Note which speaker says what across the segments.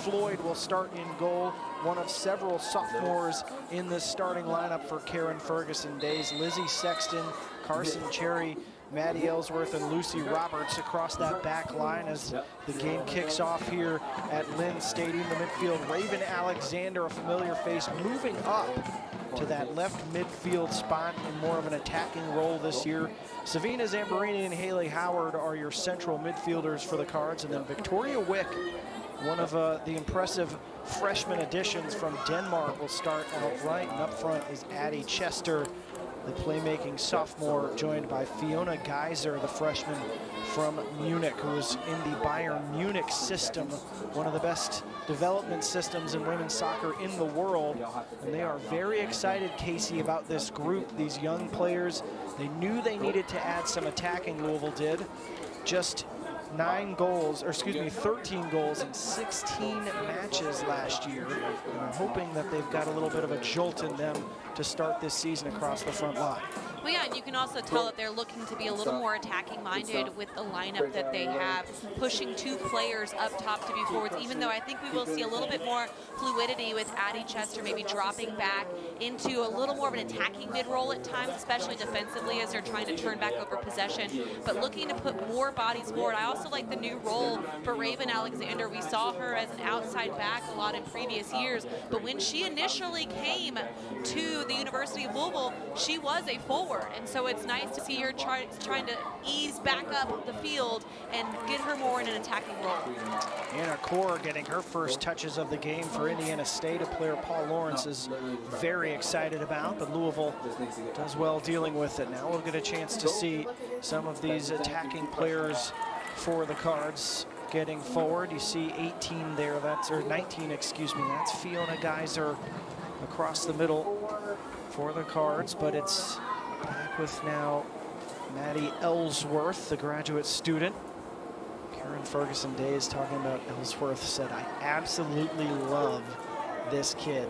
Speaker 1: Floyd will start in goal, one of several sophomores in this starting lineup for Karen Ferguson Days. Lizzie Sexton, Carson Cherry, Maddie Ellsworth, and Lucy Roberts across that back line as the game kicks off here at Lynn Stadium. The midfield, Raven Alexander, a familiar face, moving up to that left midfield spot in more of an attacking role this year. Savina Zamborini and Haley Howard are your central midfielders for the Cards, and then Victoria Wick, one of the impressive freshman additions from Denmark, will start out right, and up front is Addie Chester, the playmaking sophomore, joined by Fiona Geiser, the freshman from Munich, who is in the Bayern Munich system, one of the best development systems in women's soccer in the world. And they are very excited, Casey, about this group, these young players. They knew they needed to add some attacking, Louisville did. Just 13 goals in 16 matches last year. And I'm hoping that they've got a little bit of a jolt in them to start this season across the front line.
Speaker 2: Well, yeah, and you can also tell that they're looking to be a little more attacking-minded with the lineup that they have, pushing 2 players up top to be forwards, even though I think we will see a little bit more fluidity with Addie Chester maybe dropping back into a little more of an attacking mid-role at times, especially defensively as they're trying to turn back over possession, but looking to put more bodies forward. I also like the new role for Raven Alexander. We saw her as an outside back a lot in previous years, but when she initially came to the University of Louisville, she was a forward. And so it's nice to see her trying to ease back up the field and get her more in an attacking role.
Speaker 1: Anna Core getting her first touches of the game for Indiana State, a player Paul Lawrence is very excited about, but Louisville does well dealing with it. Now we'll get a chance to see some of these attacking players for the Cards getting forward. You see 18 there, or 19, excuse me, that's Fiona Geiser across the middle for the Cards, but it's back with now Maddie Ellsworth, the graduate student. Karen Ferguson Days talking about Ellsworth, said, "I absolutely love this kid."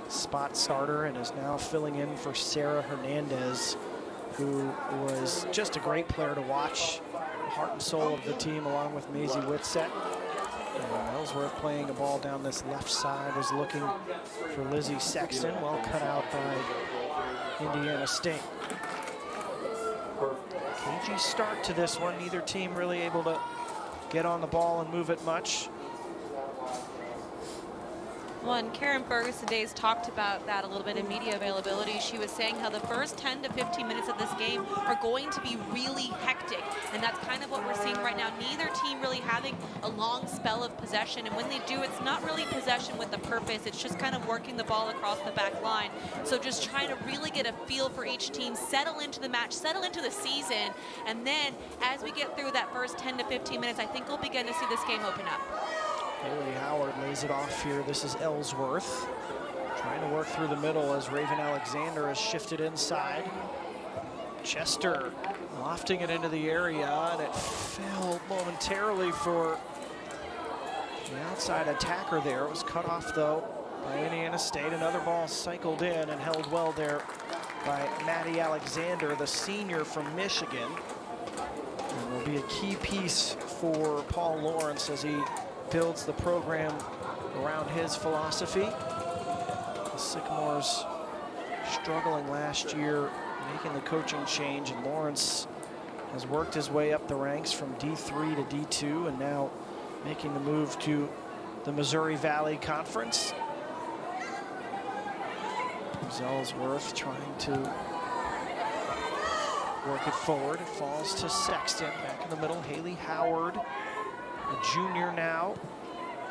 Speaker 1: Spot starter and is now filling in for Sarah Hernandez, who was just a great player to watch. Heart and soul of the team, along with Maisie Whitsett. And Ellsworth playing a ball down this left side is looking for Lizzie Sexton, well cut out by Indiana State. Cagey start to this one, neither team really able to get on the ball and move it much.
Speaker 2: Well, and Karen Ferguson Days talked about that a little bit in media availability. She was saying how the first 10 to 15 minutes of this game are going to be really hectic, and that's kind of what we're seeing right now. Neither team really having a long spell of possession, and when they do, it's not really possession with a purpose. It's just kind of working the ball across the back line. So just trying to really get a feel for each team, settle into the match, settle into the season, and then as we get through that first 10 to 15 minutes, I think we'll begin to see this game open up.
Speaker 1: Haley Howard lays it off here. This is Ellsworth trying to work through the middle as Raven Alexander has shifted inside. Chester lofting it into the area, and it fell momentarily for the outside attacker there. It was cut off, though, by Indiana State. Another ball cycled in and held well there by Maddie Alexander, the senior from Michigan. And will be a key piece for Paul Lawrence as he builds the program around his philosophy. The Sycamores struggling last year, making the coaching change, and Lawrence has worked his way up the ranks from D3 to D2 and now making the move to the Missouri Valley Conference. Ellsworth trying to work it forward. It falls to Sexton. Back in the middle, Haley Howard, a junior now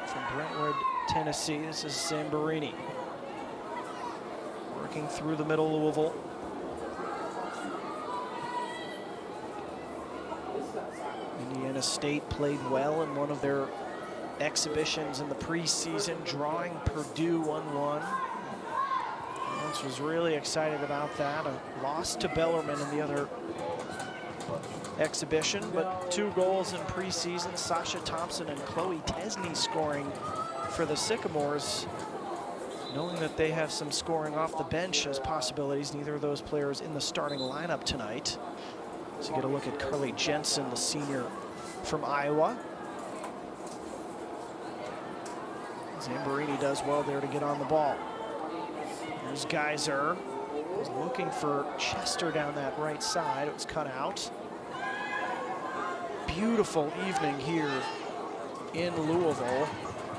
Speaker 1: from Brentwood, Tennessee. This is Zamborini. Working through the middle, Louisville. Indiana State played well in one of their exhibitions in the preseason, drawing Purdue 1-1. Lawrence was really excited about that. A loss to Bellarmine in the other exhibition, but 2 goals in preseason. Sasha Thompson and Chloe Tesney scoring for the Sycamores. Knowing that they have some scoring off the bench as possibilities, neither of those players in the starting lineup tonight. So get a look at Carly Jensen, the senior from Iowa. Zamborini does well there to get on the ball. There's Geyser. Was looking for Chester down that right side. It was cut out. Beautiful evening here in Louisville.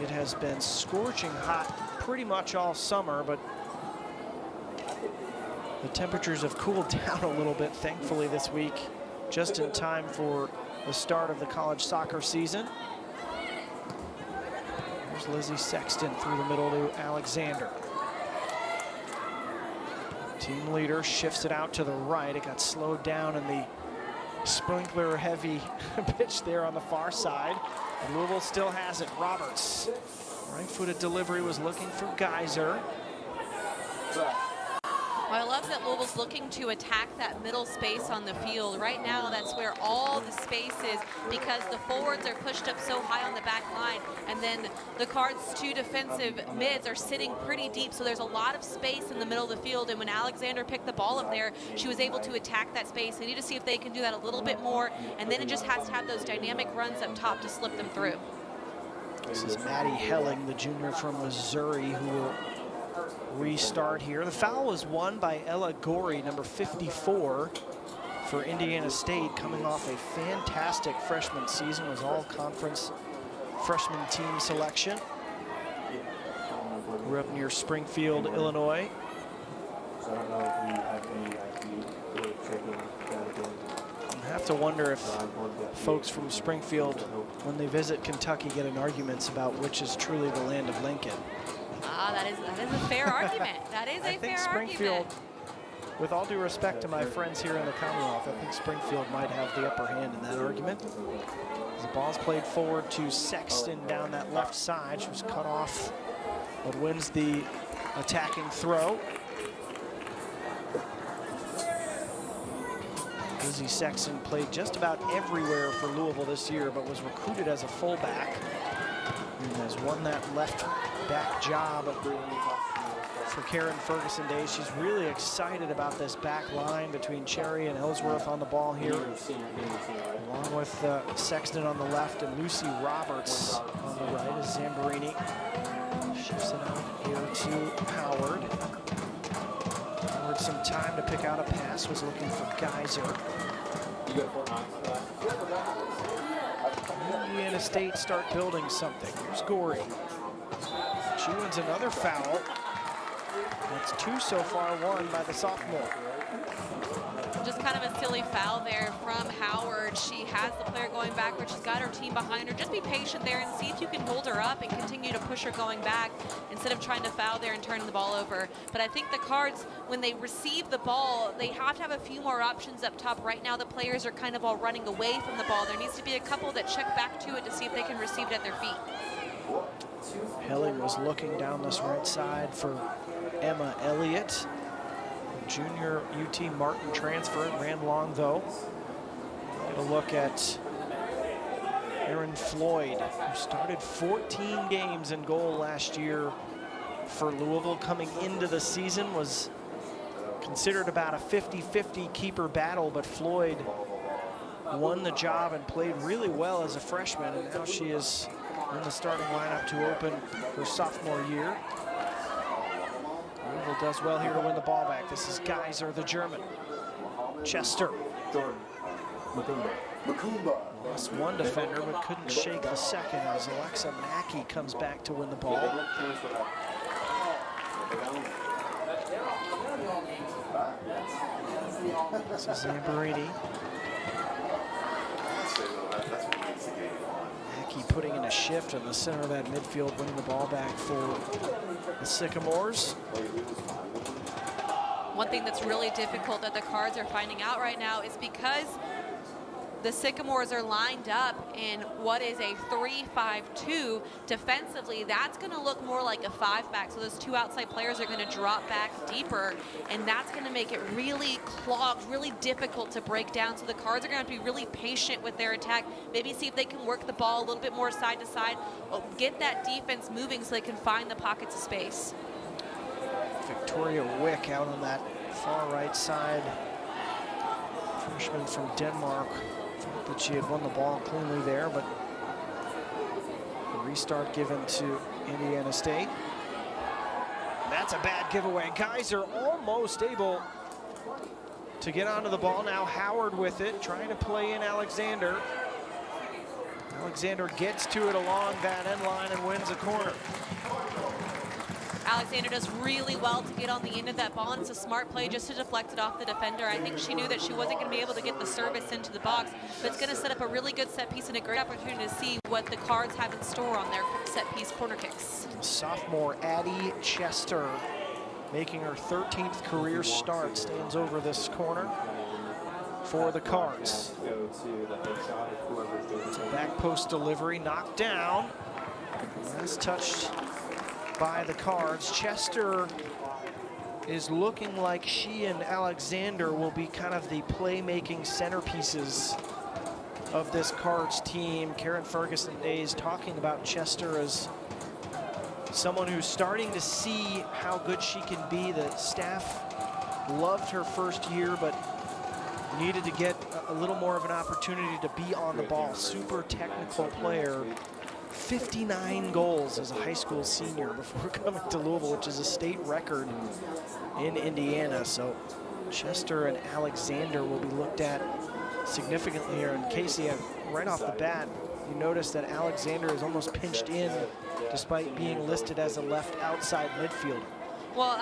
Speaker 1: It has been scorching hot pretty much all summer, but the temperatures have cooled down a little bit, thankfully, this week, just in time for the start of the college soccer season. There's Lizzie Sexton through the middle to Alexander. Team leader shifts it out to the right. It got slowed down in the sprinkler-heavy pitch there on the far side. And Louisville still has it. Roberts, right-footed delivery, was looking for Geyser.
Speaker 2: Well, I love that Louisville's looking to attack that middle space on the field. Right now, that's where all the space is because the forwards are pushed up so high on the back line, and then the Cards' two defensive mids are sitting pretty deep, so there's a lot of space in the middle of the field, and when Alexander picked the ball up there, she was able to attack that space. They need to see if they can do that a little bit more, and then it just has to have those dynamic runs up top to slip them through.
Speaker 1: This is Maddie Helling, the junior from Missouri, who will restart here. The foul was won by Ella Gorey, number 54 for Indiana State, coming off a fantastic freshman season, was all conference freshman team selection. Grew up near Springfield, Illinois. I have to wonder if folks from Springfield, when they visit Kentucky, get in arguments about which is truly the land of Lincoln.
Speaker 2: That is a fair argument. That is a fair
Speaker 1: Springfield,
Speaker 2: argument.
Speaker 1: with all due respect to my friends here in the Commonwealth, I think Springfield might have the upper hand in that argument. The ball's played forward to Sexton down that left side. She was cut off, but wins the attacking throw. Lizzie Sexton played just about everywhere for Louisville this year, but was recruited as a fullback and has won that left back job for Karen Ferguson days. She's really excited about this back line between Cherry and Ellsworth on the ball here, along with Sexton on the left and Lucy Roberts on the right as Zamborini shifts it out here to Howard. Howard some time to pick out a pass, was looking for Geyser. Indiana State start building something. Here's Gorey. She wins another foul. That's two so far, one by the sophomore.
Speaker 2: Just kind of a silly foul there from Howard. She has the player going backward. She's got her team behind her. Just be patient there and see if you can hold her up and continue to push her going back instead of trying to foul there and turning the ball over. But I think the Cards, when they receive the ball, they have to have a few more options up top. Right now, the players are kind of all running away from the ball. There needs to be a couple that check back to it to see if they can receive it at their feet.
Speaker 1: Helling was looking down this right side for Emma Elliott. Junior UT Martin transfer, ran long though. Get a look at Erin Floyd, who started 14 games in goal last year for Louisville. Coming into the season was considered about a 50-50 keeper battle, but Floyd won the job and played really well as a freshman, and now she is in the starting lineup to open her sophomore year. Louisville does well here to win the ball back. This is Geyser, the German. Chester. Lost one defender, but couldn't shake the second as Alexa Mackey comes back to win the ball. This is Zamborini. Mackey putting in a shift in the center of that midfield, winning the ball back for the Sycamores.
Speaker 2: One thing that's really difficult that the Cards are finding out right now is because the Sycamores are lined up in what is a 3-5-2 defensively, that's going to look more like a 5-back. So those two outside players are going to drop back deeper, and that's going to make it really clogged, really difficult to break down. So the Cards are going to have to be really patient with their attack, maybe see if they can work the ball a little bit more side to side, get that defense moving so they can find the pockets of space.
Speaker 1: Victoria Wick out on that far right side. Freshman from Denmark. Thought that she had won the ball cleanly there, but the Restart given to Indiana State. That's a bad giveaway. Guys are almost able to get onto the ball. Now Howard with it, trying to play in Alexander. Alexander gets to it along that end line and wins a corner.
Speaker 2: Alexander does really well to get on the end of that ball, and it's a smart play just to deflect it off the defender. I think she knew that she wasn't going to be able to get the service into the box, but it's going to set up a really good set piece and a great opportunity to see what the Cards have in store on their set piece corner kicks.
Speaker 1: Sophomore Addie Chester, making her 13th career start, stands over this corner for the Cards. It's a back post delivery, knocked down. That's touched by the Cards. Chester is looking like she and Alexander will be kind of the playmaking centerpieces of this Cards team. Karen Ferguson is talking about Chester as someone who's starting to see how good she can be. The staff loved her first year, but needed to get a little more of an opportunity to be on the ball. Super technical player. 59 goals as a high school senior before coming to Louisville, which is a state record in Indiana. So Chester and Alexander will be looked at significantly here. And Casey, right off the bat, you notice that Alexander is almost pinched in despite being listed as a left outside midfielder.
Speaker 2: Well,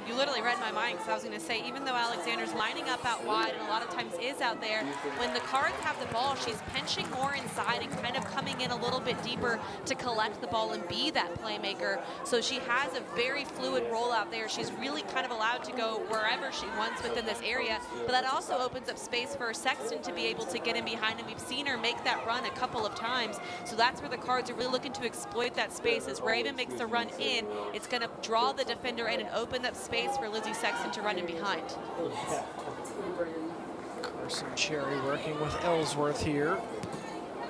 Speaker 2: you literally read my mind, because I was going to say, even though Alexander's lining up out wide and a lot of times is out there, when the Cards have the ball, she's pinching more inside and kind of coming in a little bit deeper to collect the ball and be that playmaker. So she has a very fluid role out there. She's really kind of allowed to go wherever she wants within this area, but that also opens up space for Sexton to be able to get in behind, and we've seen her make that run a couple of times. So that's where the Cards are really looking to exploit that space. As Raven makes the run in, it's going to draw the defender in and open up space for Lizzie Sexton to run in behind.
Speaker 1: Carson Cherry working with Ellsworth here.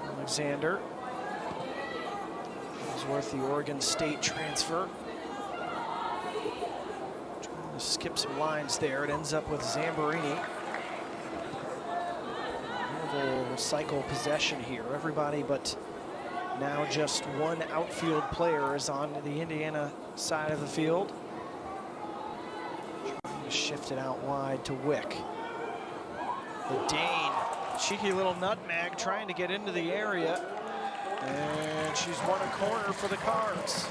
Speaker 1: Alexander. Ellsworth, the Oregon State transfer. Trying to skip some lines there. It ends up with Zamborini. We'll cycle possession here. Everybody but now just one outfield player is on the Indiana side of the field. Shifted out wide to Wick. The Dane, cheeky little nutmeg, trying to get into the area. And she's won a corner for the Cards.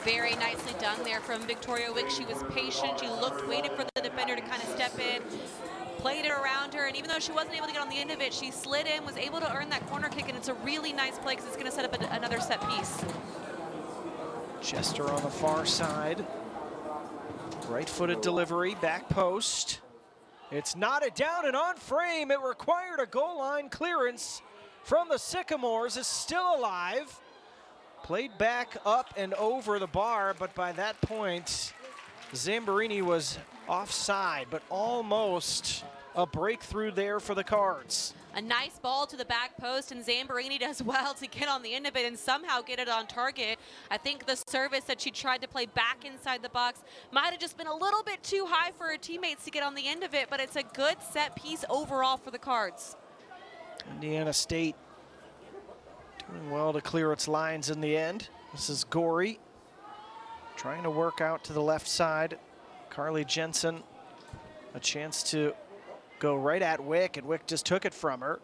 Speaker 2: Very nicely done there from Victoria Wick. She was patient. She looked, waited for the defender to kind of step in, played it around her, and even though she wasn't able to get on the end of it, she slid in, was able to earn that corner kick, and it's a really nice play because it's going to set up another set piece.
Speaker 1: Chester on the far side. Right-footed delivery, back post. It's knotted down and on frame. It required a goal line clearance from the Sycamores. Is still alive. Played back up and over the bar, but by that point, Zamborini was offside, but almost a breakthrough there for the Cards.
Speaker 2: A nice ball to the back post, and Zamborini does well to get on the end of it and somehow get it on target. I think the service that she tried to play back inside the box might have just been a little bit too high for her teammates to get on the end of it, but it's a good set piece overall for the Cards.
Speaker 1: Indiana State doing well to clear its lines in the end. This is Gorey trying to work out to the left side. Carly Jensen, a chance to go right at Wick, and Wick just took it from her.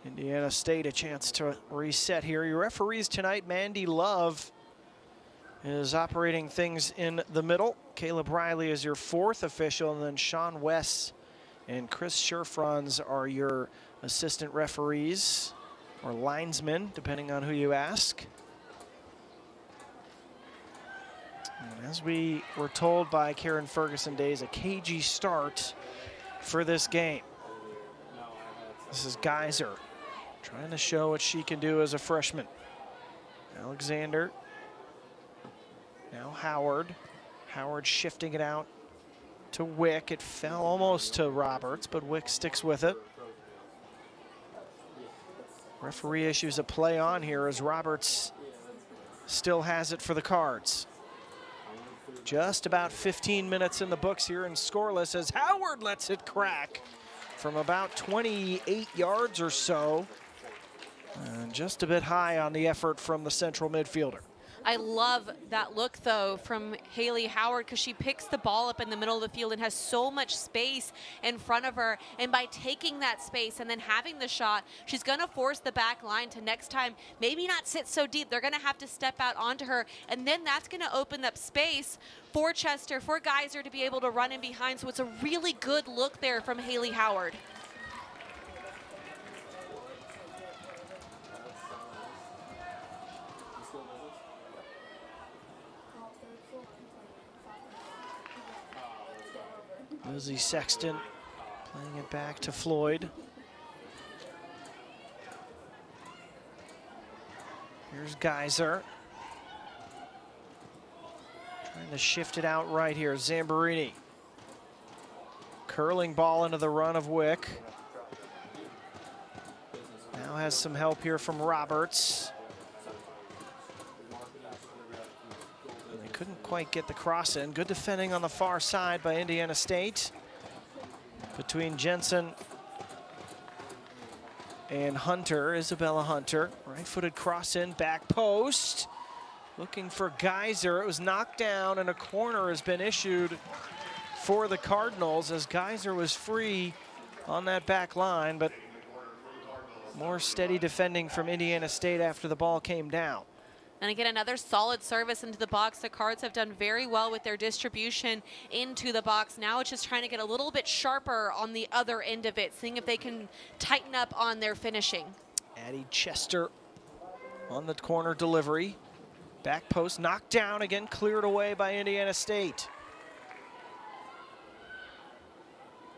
Speaker 1: Indiana State a chance to reset here. Your referees tonight, Mandy Love is operating things in the middle. Caleb Riley is your fourth official, and then Sean West and Chris Sherfrons are your assistant referees, or linesmen, depending on who you ask. And as we were told by Karen Ferguson Days, a cagey start for this game. This is Geyser trying to show what she can do as a freshman. Alexander. Now Howard. Howard shifting it out to Wick. It fell almost to Roberts, but Wick sticks with it. Referee issues a play on here as Roberts still has it for the Cards. Just about 15 minutes in the books here and scoreless as Howard lets it crack from about 28 yards or so. And just a bit high on the effort from the central midfielder.
Speaker 2: I love that look, though, from Haley Howard, because she picks the ball up in the middle of the field and has so much space in front of her. And by taking that space and then having the shot, she's going to force the back line to next time maybe not sit so deep. They're going to have to step out onto her. And then that's going to open up space for Chester, for Geyser to be able to run in behind. So it's a really good look there from Haley Howard.
Speaker 1: Lizzie Sexton playing it back to Floyd. Here's Geyser. Trying to shift it out right here. Zamborini. Curling ball into the run of Wick. Now has some help here from Roberts. Couldn't quite get the cross in. Good defending on the far side by Indiana State. Between Jensen and Hunter, Isabella Hunter. Right-footed cross in, back post. Looking for Geyser. It was knocked down and a corner has been issued for the Cardinals as Geyser was free on that back line, but more steady defending from Indiana State after the ball came down.
Speaker 2: And again, another solid service into the box. The Cards have done very well with their distribution into the box. Now it's just trying to get a little bit sharper on the other end of it, seeing if they can tighten up on their finishing.
Speaker 1: Addie Chester on the corner delivery. Back post knocked down, again cleared away by Indiana State.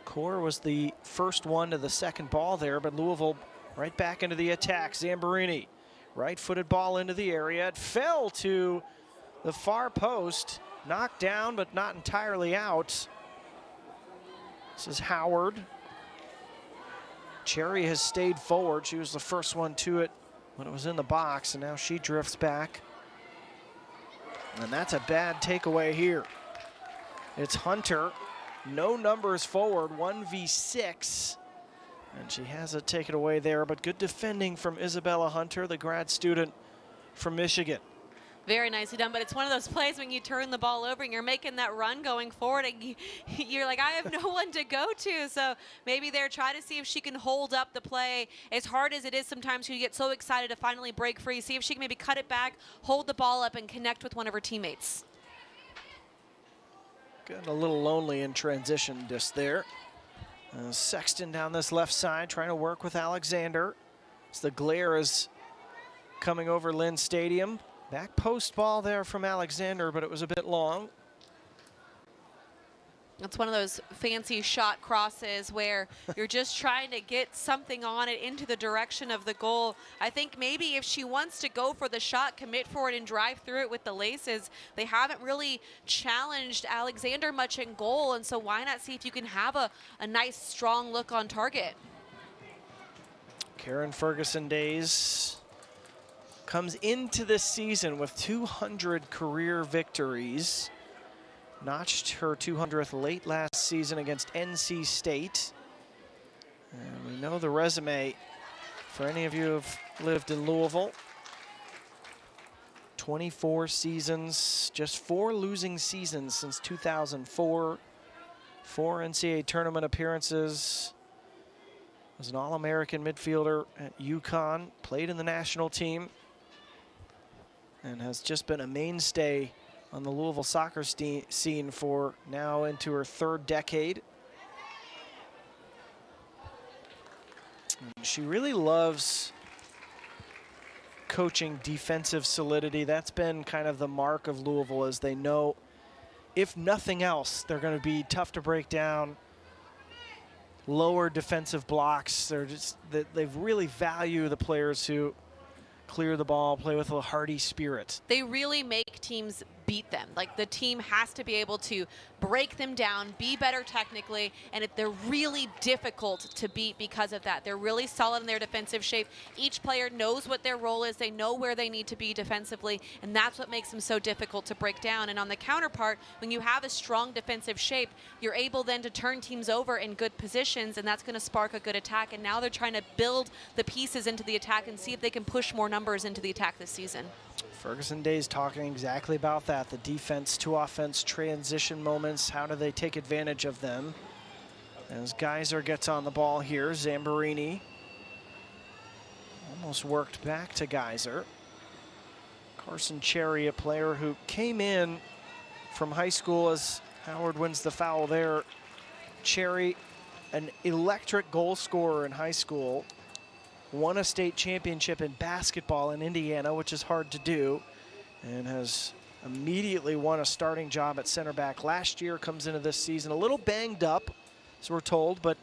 Speaker 1: Core was the first one to the second ball there, but Louisville right back into the attack. Zamborini. Right-footed ball into the area. It fell to the far post. Knocked down, but not entirely out. This is Howard. Cherry has stayed forward. She was the first one to it when it was in the box, and now she drifts back. And that's a bad takeaway here. It's Hunter. No numbers forward, 1v6. And she has it taken away there, but good defending from Isabella Hunter, the grad student from Michigan.
Speaker 2: Very nicely done, but it's one of those plays when you turn the ball over and you're making that run going forward, and you're like, I have no one to go to. So maybe they're trying to see if she can hold up the play. As hard as it is sometimes, you get so excited to finally break free. See if she can maybe cut it back, hold the ball up, and connect with one of her teammates.
Speaker 1: Getting a little lonely in transition just there. Sexton down this left side, trying to work with Alexander. As the glare is coming over Lynn Stadium. Back post ball there from Alexander, but it was a bit long.
Speaker 2: It's one of those fancy shot crosses where you're just trying to get something on it into the direction of the goal. I think maybe if she wants to go for the shot, commit for it and drive through it with the laces. They haven't really challenged Alexander much in goal, and so why not see if you can have a nice, strong look on target.
Speaker 1: Karen Ferguson Days comes into this season with 200 career victories. Notched her 200th late last season against NC State. And we know the resume for any of you who have lived in Louisville. 24 seasons, just 4 losing seasons since 2004. 4 NCAA tournament appearances. Was an All-American midfielder at UConn, played in the national team, and has just been a mainstay on the Louisville soccer scene for now into her 3rd decade. And she really loves coaching defensive solidity. That's been kind of the mark of Louisville, as they know, if nothing else, they're going to be tough to break down. Lower defensive blocks. They really value the players who clear the ball, play with a hardy spirit.
Speaker 2: They really make teams beat them. Like, the team has to be able to break them down, be better technically, and they're really difficult to beat because of that. They're really solid in their defensive shape. Each player knows what their role is. They know where they need to be defensively, and that's what makes them so difficult to break down. And on the counterpart, when you have a strong defensive shape, you're able then to turn teams over in good positions, and that's going to spark a good attack. And now they're trying to build the pieces into the attack and see if they can push more numbers into the attack this season.
Speaker 1: Ferguson Days talking exactly about that, the defense to offense transition moments. How do they take advantage of them? As Geyser gets on the ball here, Zamborini almost worked back to Geyser. Carson Cherry, a player who came in from high school as Howard wins the foul there. Cherry, an electric goal scorer in high school. Won a state championship in basketball in Indiana, which is hard to do, and has immediately won a starting job at center back last year. Comes into this season a little banged up, as we're told, but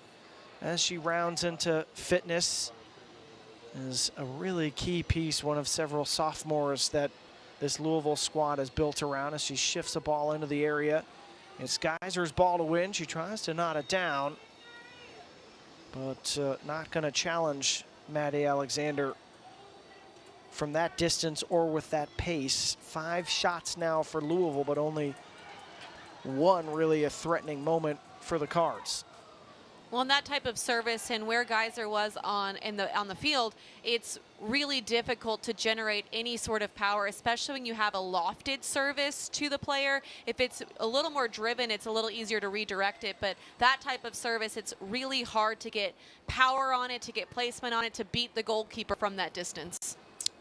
Speaker 1: as she rounds into fitness, is a really key piece, one of several sophomores that this Louisville squad has built around as she shifts a ball into the area. It's Geyser's ball to win. She tries to knot it down, but not going to challenge Maddie Alexander from that distance or with that pace. 5 shots now for Louisville, but only one really a threatening moment for the Cards.
Speaker 2: Well, in that type of service and where Geyser was on the field, it's really difficult to generate any sort of power, especially when you have a lofted service to the player. If it's a little more driven, it's a little easier to redirect it. But that type of service, it's really hard to get power on it, to get placement on it, to beat the goalkeeper from that distance.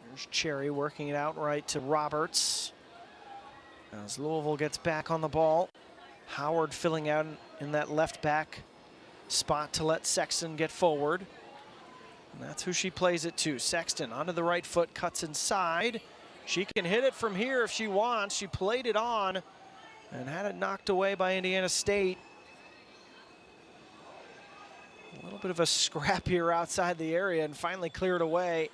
Speaker 1: There's Cherry working it out right to Roberts. As Louisville gets back on the ball, Howard filling out in that left back spot to let Sexton get forward. And that's who she plays it to. Sexton onto the right foot, cuts inside. She can hit it from here if she wants. She played it on and had it knocked away by Indiana State. A little bit of a scrap here outside the area and finally cleared away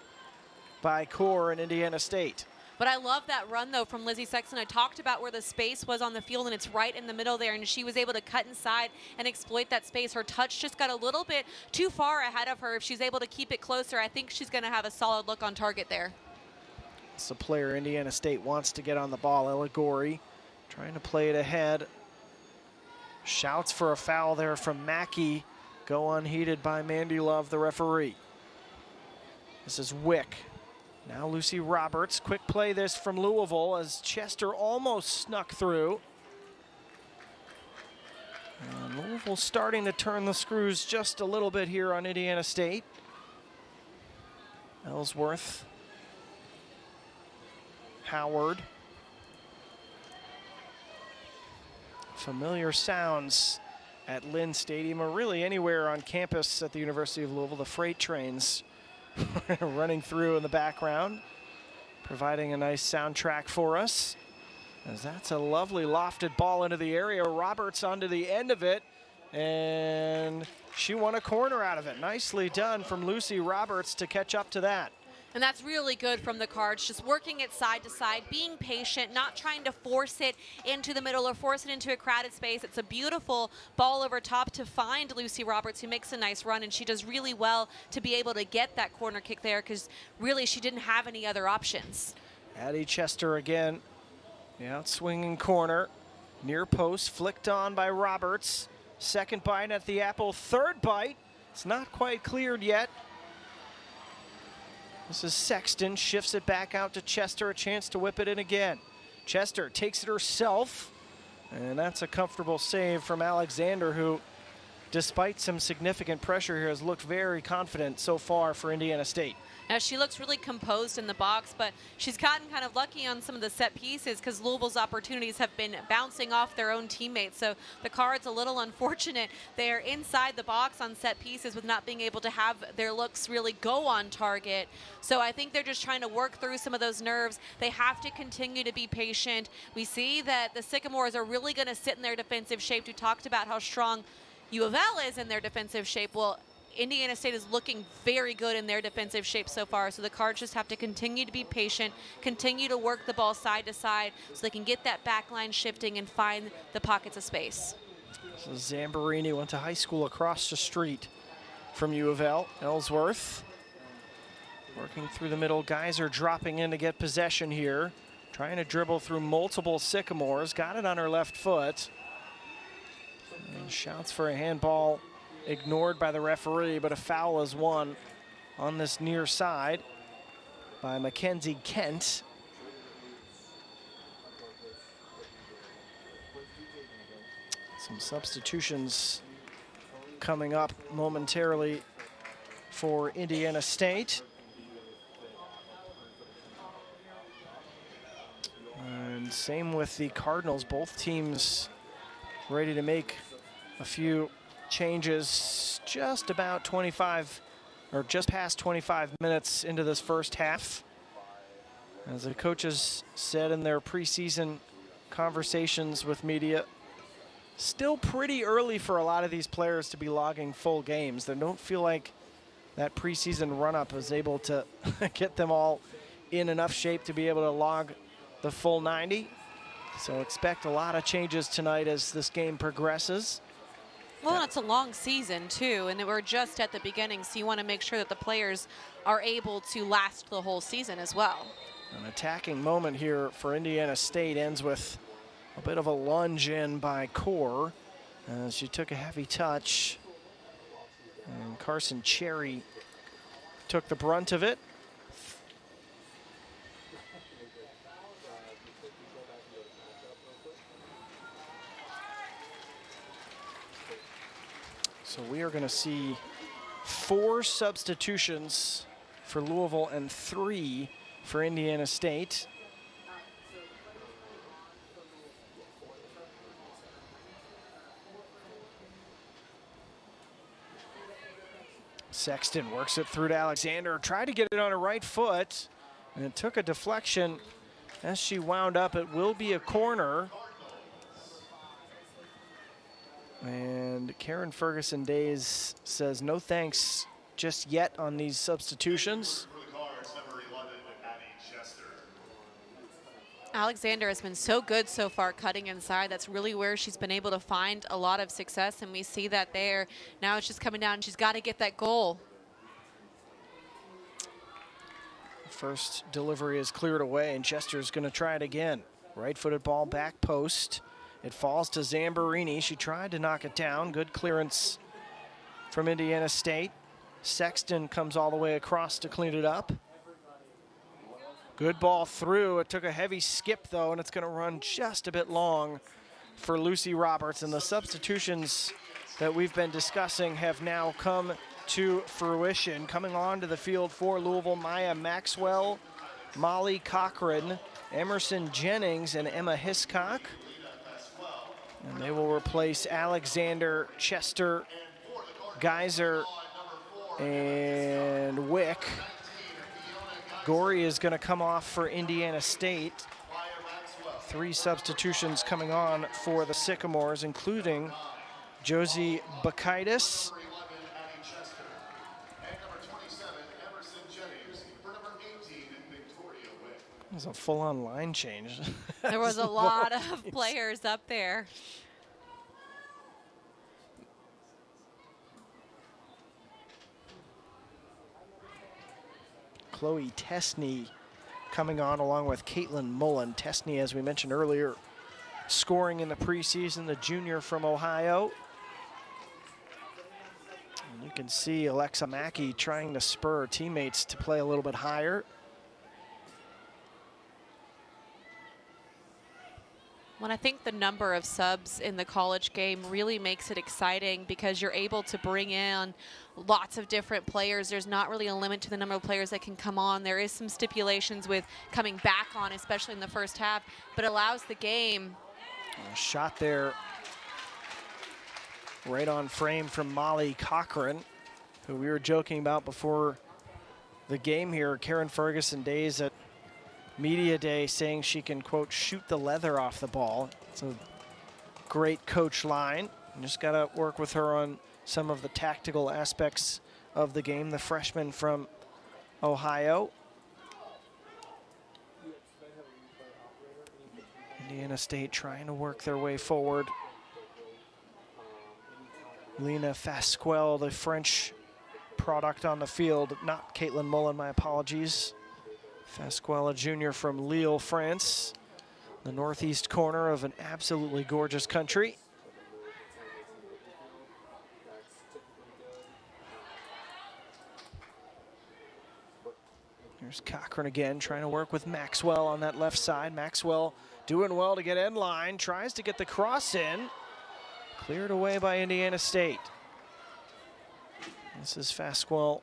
Speaker 1: by Core and Indiana State.
Speaker 2: But I love that run, though, from Lizzie Sexton. I talked about where the space was on the field, and it's right in the middle there, and she was able to cut inside and exploit that space. Her touch just got a little bit too far ahead of her. If she's able to keep it closer, I think she's going to have a solid look on target there.
Speaker 1: It's a player Indiana State wants to get on the ball. Ella Gorey trying to play it ahead. Shouts for a foul there from Mackey. Go unheeded by Mandy Love, the referee. This is Wick. Now Lucy Roberts, quick play this from Louisville as Chester almost snuck through. And Louisville starting to turn the screws just a little bit here on Indiana State. Ellsworth. Howard. Familiar sounds at Lynn Stadium, or really anywhere on campus at the University of Louisville. The freight trains running through in the background, providing a nice soundtrack for us. As that's a lovely lofted ball into the area. Roberts onto the end of it, and she won a corner out of it. Nicely done from Lucy Roberts to catch up to that.
Speaker 2: And that's really good from the Cards, just working it side to side, being patient, not trying to force it into the middle or force it into a crowded space. It's a beautiful ball over top to find Lucy Roberts, who makes a nice run, and she does really well to be able to get that corner kick there because really she didn't have any other options.
Speaker 1: Addie Chester again, the out-swinging corner, near post, flicked on by Roberts. Second bite at the apple, third bite. It's not quite cleared yet. This is Sexton, shifts it back out to Chester, a chance to whip it in again. Chester takes it herself, and that's a comfortable save from Alexander, who, despite some significant pressure here, has looked very confident so far for Indiana State.
Speaker 2: Now, she looks really composed in the box, but she's gotten kind of lucky on some of the set pieces because Louisville's opportunities have been bouncing off their own teammates. So the Cards a little unfortunate. They're inside the box on set pieces with not being able to have their looks really go on target. So I think they're just trying to work through some of those nerves. They have to continue to be patient. We see that the Sycamores are really going to sit in their defensive shape. We talked about how strong U of L is in their defensive shape. Well, Indiana State is looking very good in their defensive shape so far, so the Cards just have to continue to be patient, continue to work the ball side to side so they can get that back line shifting and find the pockets of space.
Speaker 1: So Zamborini went to high school across the street from U of L. Ellsworth working through the middle. Geyser dropping in to get possession here. Trying to dribble through multiple Sycamores. Got it on her left foot. And shouts for a handball ignored by the referee, but a foul is won on this near side by Mackenzie Kent. Some substitutions coming up momentarily for Indiana State. And same with the Cardinals. Both teams ready to make a few changes just about 25 or just past 25 minutes into this first half. As the coaches said in their preseason conversations with media, still pretty early for a lot of these players to be logging full games. They don't feel like that preseason run-up is able to get them all in enough shape to be able to log the full 90. So expect a lot of changes tonight as this game progresses.
Speaker 2: Well, and it's a long season, too, and we're just at the beginning, so you want to make sure that the players are able to last the whole season as well.
Speaker 1: An attacking moment here for Indiana State ends with a bit of a lunge in by Core. She took a heavy touch, and Carson Cherry took the brunt of it. So we are going to see 4 substitutions for Louisville and 3 for Indiana State. Sexton works it through to Alexander. Tried to get it on her right foot, and it took a deflection as she wound up. It will be a corner. And Karen Ferguson Days says no thanks just yet on these substitutions.
Speaker 2: Alexander has been so good so far cutting inside. That's really where she's been able to find a lot of success, and we see that there. Now it's just coming down. She's got to get that goal.
Speaker 1: First delivery is cleared away, and Chester's going to try it again. Right-footed ball, back post. It falls to Zamborini. She tried to knock it down. Good clearance from Indiana State. Sexton comes all the way across to clean it up. Good ball through. It took a heavy skip, though, and it's going to run just a bit long for Lucy Roberts. And the substitutions that we've been discussing have now come to fruition. Coming onto the field for Louisville, Maya Maxwell, Molly Cochran, Emerson Jennings, and Emma Hiscock. And they will replace Alexander, Chester, Geyser, and Wick. Gorey is going to come off for Indiana State. 3 substitutions coming on for the Sycamores, including Josie Bakaitis. It was a full-on line change.
Speaker 2: There was a lot of players up there.
Speaker 1: Chloe Tesney coming on along with Caitlin Mullen. Tesney, as we mentioned earlier, scoring in the preseason, the junior from Ohio. And you can see Alexa Mackey trying to spur her teammates to play a little bit higher.
Speaker 2: Well, I think the number of subs in the college game really makes it exciting because you're able to bring in lots of different players. There's not really a limit to the number of players that can come on. There is some stipulations with coming back on, especially in the first half, but allows the game.
Speaker 1: A shot there right on frame from Molly Cochran, who we were joking about before the game here. Karen Ferguson Days at Media Day saying she can, quote, shoot the leather off the ball. It's a great coach line. You just got to work with her on some of the tactical aspects of the game, the freshman from Ohio. Indiana State trying to work their way forward. Lena Fasquelle, the French product on the field, not Caitlin Mullen, my apologies. Fasquelle, a junior from Lille, France, the northeast corner of an absolutely gorgeous country. Here's Cochran again, trying to work with Maxwell on that left side. Maxwell doing well to get end line, tries to get the cross in. Cleared away by Indiana State. This is Fasquelle.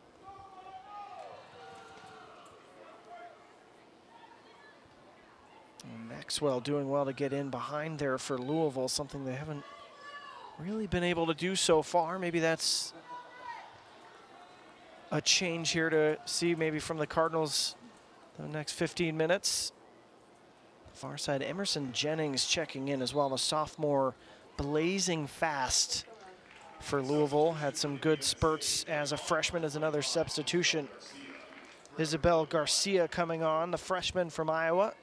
Speaker 1: And Maxwell doing well to get in behind there for Louisville, something they haven't really been able to do so far. Maybe that's a change here to see maybe from the Cardinals the next 15 minutes. Far side, Emerson Jennings checking in as well, the sophomore, blazing fast for Louisville. Had some good spurts as a freshman as another substitution. Isabel Garcia coming on, the freshman from Iowa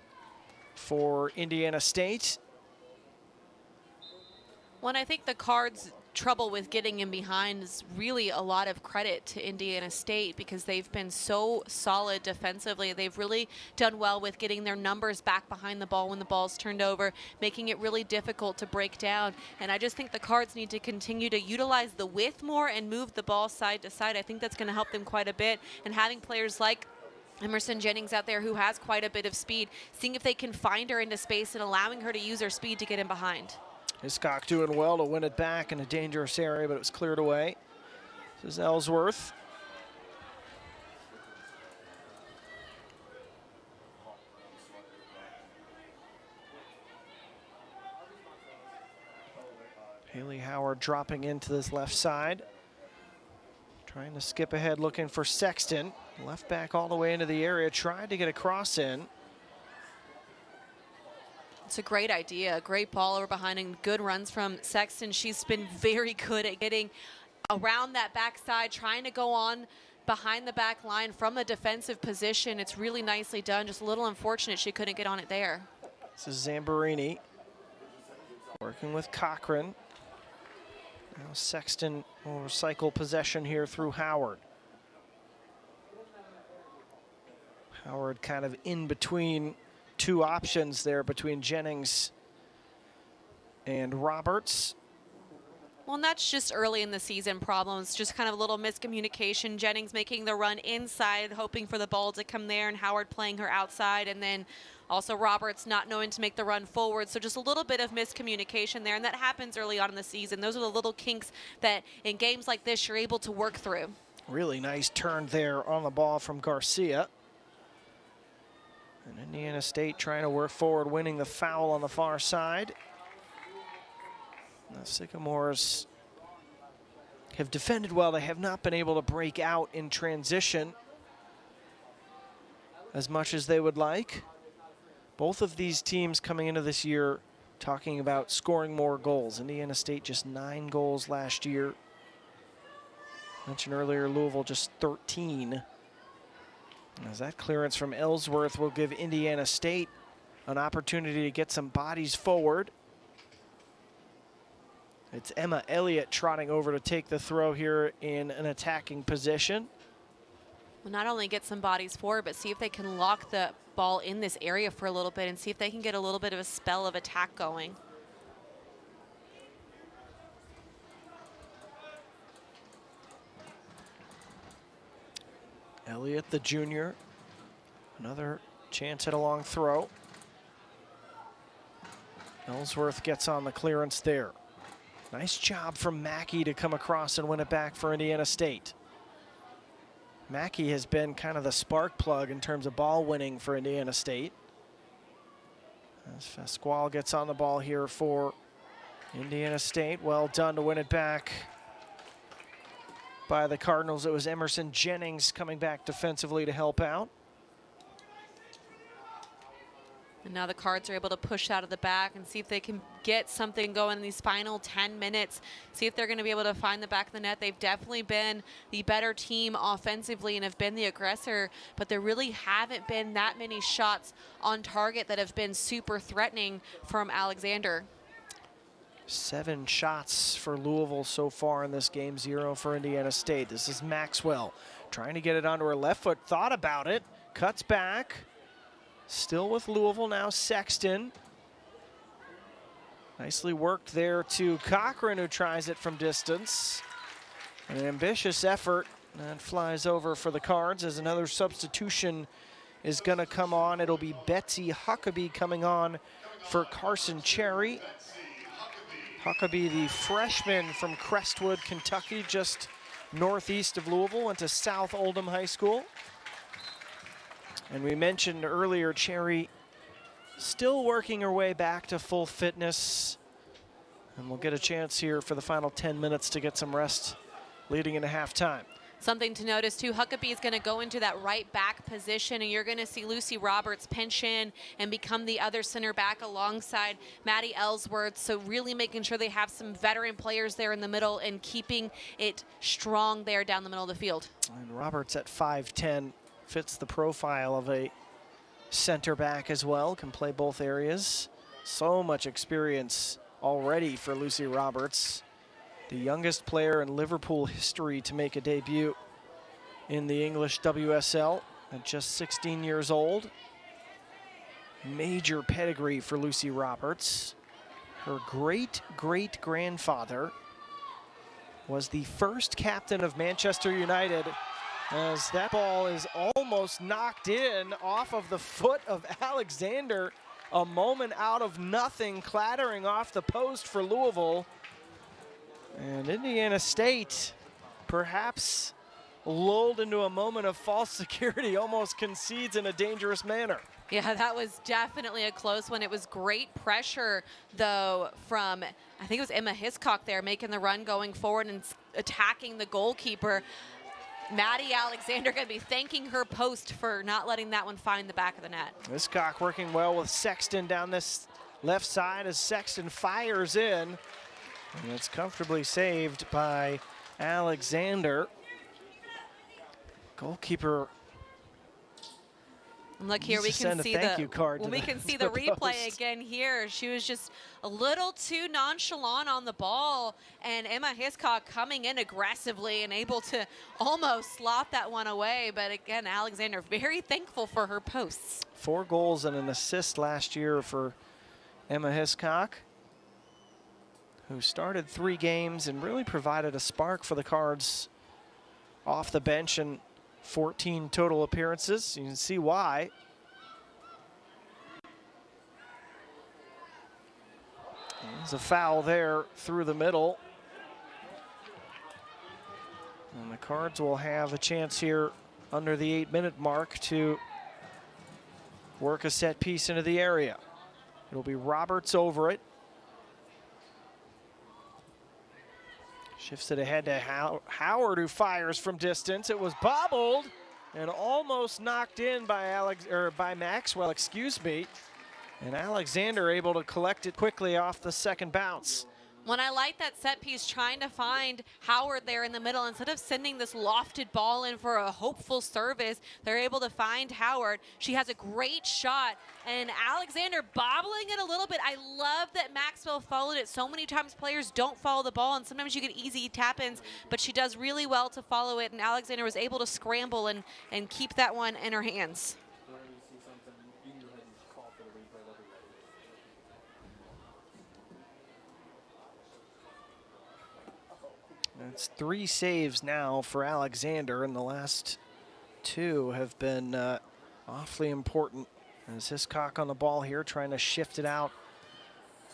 Speaker 1: for Indiana State.
Speaker 2: Well, and I think the Cards' trouble with getting in behind is really a lot of credit to Indiana State because they've been so solid defensively. They've really done well with getting their numbers back behind the ball when the ball's turned over, making it really difficult to break down. And I just think the Cards need to continue to utilize the width more and move the ball side to side. I think that's going to help them quite a bit. And having players like Emerson Jennings out there who has quite a bit of speed, seeing if they can find her into space and allowing her to use her speed to get in behind.
Speaker 1: Hiscock doing well to win it back in a dangerous area, but it was cleared away. This is Ellsworth. Haley Howard dropping into this left side. Trying to skip ahead, looking for Sexton. Left back all the way into the area, tried to get a cross in.
Speaker 2: It's a great idea, a great ball over behind and good runs from Sexton. She's been very good at getting around that backside, trying to go on behind the back line from a defensive position. It's really nicely done, just a little unfortunate she couldn't get on it there.
Speaker 1: This is Zamborini working with Cochran. Now Sexton will recycle possession here through Howard. Howard kind of in between two options there between Jennings and Roberts.
Speaker 2: Well, and that's just early in the season problems, just kind of a little miscommunication. Jennings making the run inside, hoping for the ball to come there, and Howard playing her outside, and then also Roberts not knowing to make the run forward. So just a little bit of miscommunication there, and that happens early on in the season. Those are the little kinks that in games like this you're able to work through. Really nice turn there on the ball from Garcia. And Indiana State trying to work forward, winning the foul on the far side. The Sycamores have defended well. They have not been able to break out in transition as much as they would like. Both of these teams coming into this year talking about scoring more goals. Indiana State just 9 goals last year. Mentioned earlier, Louisville just 13. As that clearance from Ellsworth will give Indiana State an opportunity to get some bodies forward. It's Emma Elliott trotting over to take the throw here in an attacking position. Well, not only get some bodies forward, but see if they can lock the ball in this area for a little bit and see if they can get a little bit of a spell of attack going. Elliott, the junior, another chance at a long throw. Ellsworth gets on the clearance there. Nice job from Mackey to come across and win it back for Indiana State. Mackey has been kind of the spark plug in terms of ball winning for Indiana State. As Fasquelle gets on the ball here for Indiana State. Well done to win it back by the Cardinals. It was Emerson Jennings coming back defensively to help out. And now the Cards are able to push out of the back and see if they can get something going in these final 10 minutes. See if they're going to be able to find the back of the net. They've definitely been the better team offensively and have been the aggressor, but there really haven't been that many shots on target that have been super threatening from Alexander.
Speaker 1: 7 shots for Louisville so far in this game, 0 for Indiana State. This is Maxwell trying to get it onto her left foot, thought about it, cuts back. Still with Louisville now, Sexton. Nicely worked there to Cochran, who tries it from distance. An ambitious effort, and flies over for the Cards as another substitution is going to come on. It'll be Betsy Huckabee coming on for Carson Cherry. Huckabee, the freshman from Crestwood, Kentucky, just northeast of Louisville, went to South Oldham High School. And we mentioned earlier, Cherry still working her way back to full fitness. And we'll get a chance here for the final 10 minutes to get some rest leading into halftime.
Speaker 2: Something to notice too, Huckabee is going to go into that right back position, and you're going to see Lucy Roberts pinch in and become the other center back alongside Maddie Ellsworth. So really making sure they have some veteran players there in the middle and keeping it strong there down the middle of the field.
Speaker 1: And Roberts at 5'10", fits the profile of a center back as well, can play both areas. So much experience already for Lucy Roberts, the youngest player in Liverpool history to make a debut in the English WSL at just 16 years old. Major pedigree for Lucy Roberts. Her great-great-grandfather was the first captain of Manchester United, as that ball is almost knocked in off of the foot of Alexander. A moment out of nothing, clattering off the post for Louisville. And Indiana State, perhaps lulled into a moment of false security, almost concedes in a dangerous manner.
Speaker 2: Yeah, that was definitely a close one. It was great pressure, though, from, I think it was Emma Hiscock there, making the run going forward and attacking the goalkeeper. Maddie Alexander going to be thanking her post for not letting that one find the back of the net.
Speaker 1: Hiscock working well with Sexton down this left side as Sexton fires in. And it's comfortably saved by Alexander. Goalkeeper.
Speaker 2: And look here, we can see the replay
Speaker 1: post
Speaker 2: again here. She was just a little too nonchalant on the ball, and Emma Hiscock coming in aggressively and able to almost slot that one away. But again, Alexander very thankful for her posts.
Speaker 1: 4 goals and an assist last year for Emma Hiscock, who started 3 games and really provided a spark for the Cards off the bench and 14 total appearances. You can see why. There's a foul there through the middle. And the Cards will have a chance here under the 8-minute mark to work a set piece into the area. It'll be Roberts over it. Shifts it ahead to Howard, who fires from distance. It was bobbled and almost knocked in by Maxwell, excuse me. And Alexander able to collect it quickly off the second bounce.
Speaker 2: When I like that set piece, trying to find Howard there in the middle, instead of sending this lofted ball in for a hopeful service, they're able to find Howard. She has a great shot, and Alexander bobbling it a little bit. I love that Maxwell followed it. So many times players don't follow the ball, and sometimes you get easy tap-ins, but she does really well to follow it, and Alexander was able to scramble and keep that one in her hands.
Speaker 1: It's 3 saves now for Alexander, and the last 2 have been awfully important. As Hiscock on the ball here, trying to shift it out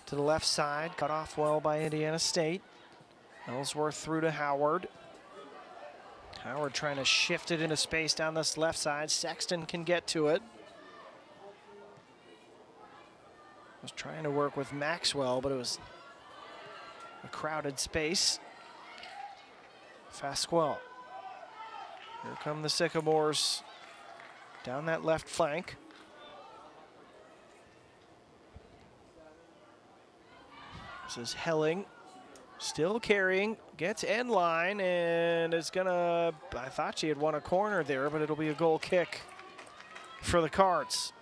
Speaker 1: to the left side. Cut off well by Indiana State. Ellsworth through to Howard. Howard trying to shift it into space down this left side. Sexton can get to it. Was trying to work with Maxwell, but it was a crowded space. Fasquell. Here come the Sycamores down that left flank. This is Helling, still carrying, gets end line, and is gonna, I thought she had won a corner there, but it'll be a goal kick for the Cards.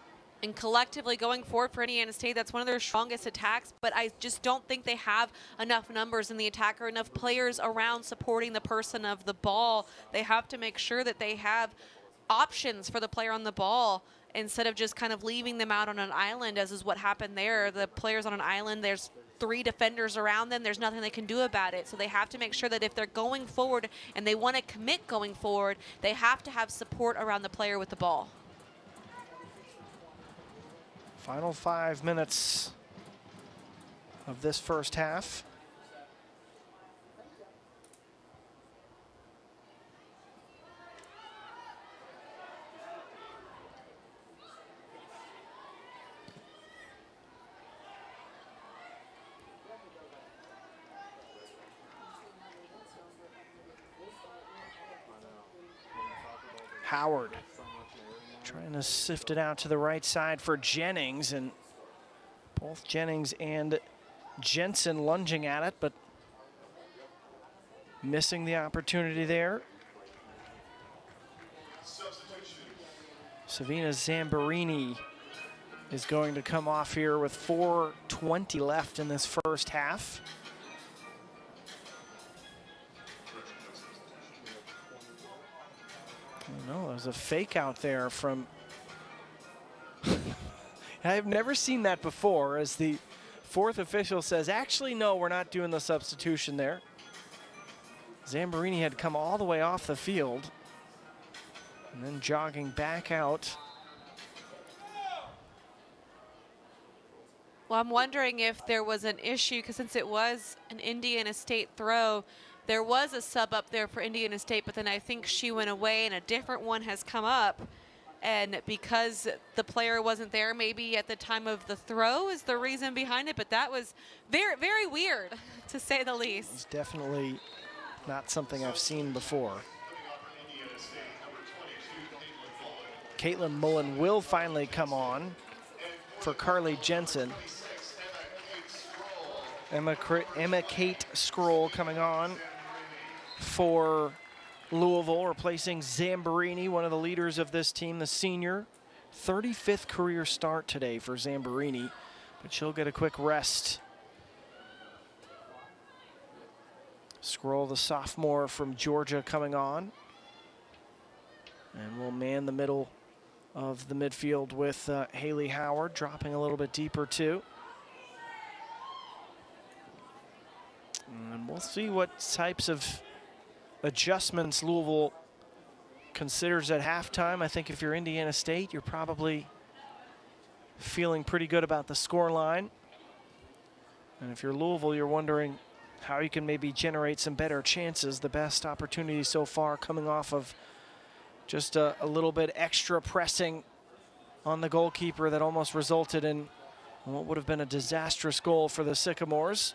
Speaker 2: And collectively going forward for Indiana State, that's one of their strongest attacks, but I just don't think they have enough numbers in the attack or enough players around supporting the person of the ball. They have to make sure that they have options for the player on the ball instead of just kind of leaving them out on an island, as is what happened there. The players on an island, there's 3 defenders around them. There's nothing they can do about it. So they have to make sure that if they're going forward and they want to commit going forward, they have to have support around the player with the ball.
Speaker 1: Final 5 minutes of this first half. Howard trying to sift it out to the right side for Jennings, and both Jennings and Jensen lunging at it, but missing the opportunity there. Savina Zambarini is going to come off here with 4:20 left in this first half. No, there's a fake out there from... I've never seen that before, as the 4th official says, actually, no, we're not doing the substitution there. Zambarini had come all the way off the field and then jogging back out.
Speaker 2: Well, I'm wondering if there was an issue, because since it was an Indiana State throw, there was a sub up there for Indiana State, but then I think she went away and a different one has come up. And because the player wasn't there maybe at the time of the throw is the reason behind it, but that was very, very weird, to say the least.
Speaker 1: It's definitely not something I've seen before. Caitlin Mullen will finally come on for Carly Jensen. Emma Kate Scroll coming on for Louisville, replacing Zambarini, one of the leaders of this team, the senior. 35th career start today for Zambarini, but she'll get a quick rest. Scroll, the sophomore from Georgia, coming on. And we'll man the middle of the midfield with Haley Howard, dropping a little bit deeper too. And we'll see what types of adjustments Louisville considers at halftime. I think if you're Indiana State, you're probably feeling pretty good about the score line. And if you're Louisville, you're wondering how you can maybe generate some better chances. The best opportunity so far coming off of just a little bit extra pressing on the goalkeeper that almost resulted in what would have been a disastrous goal for the Sycamores.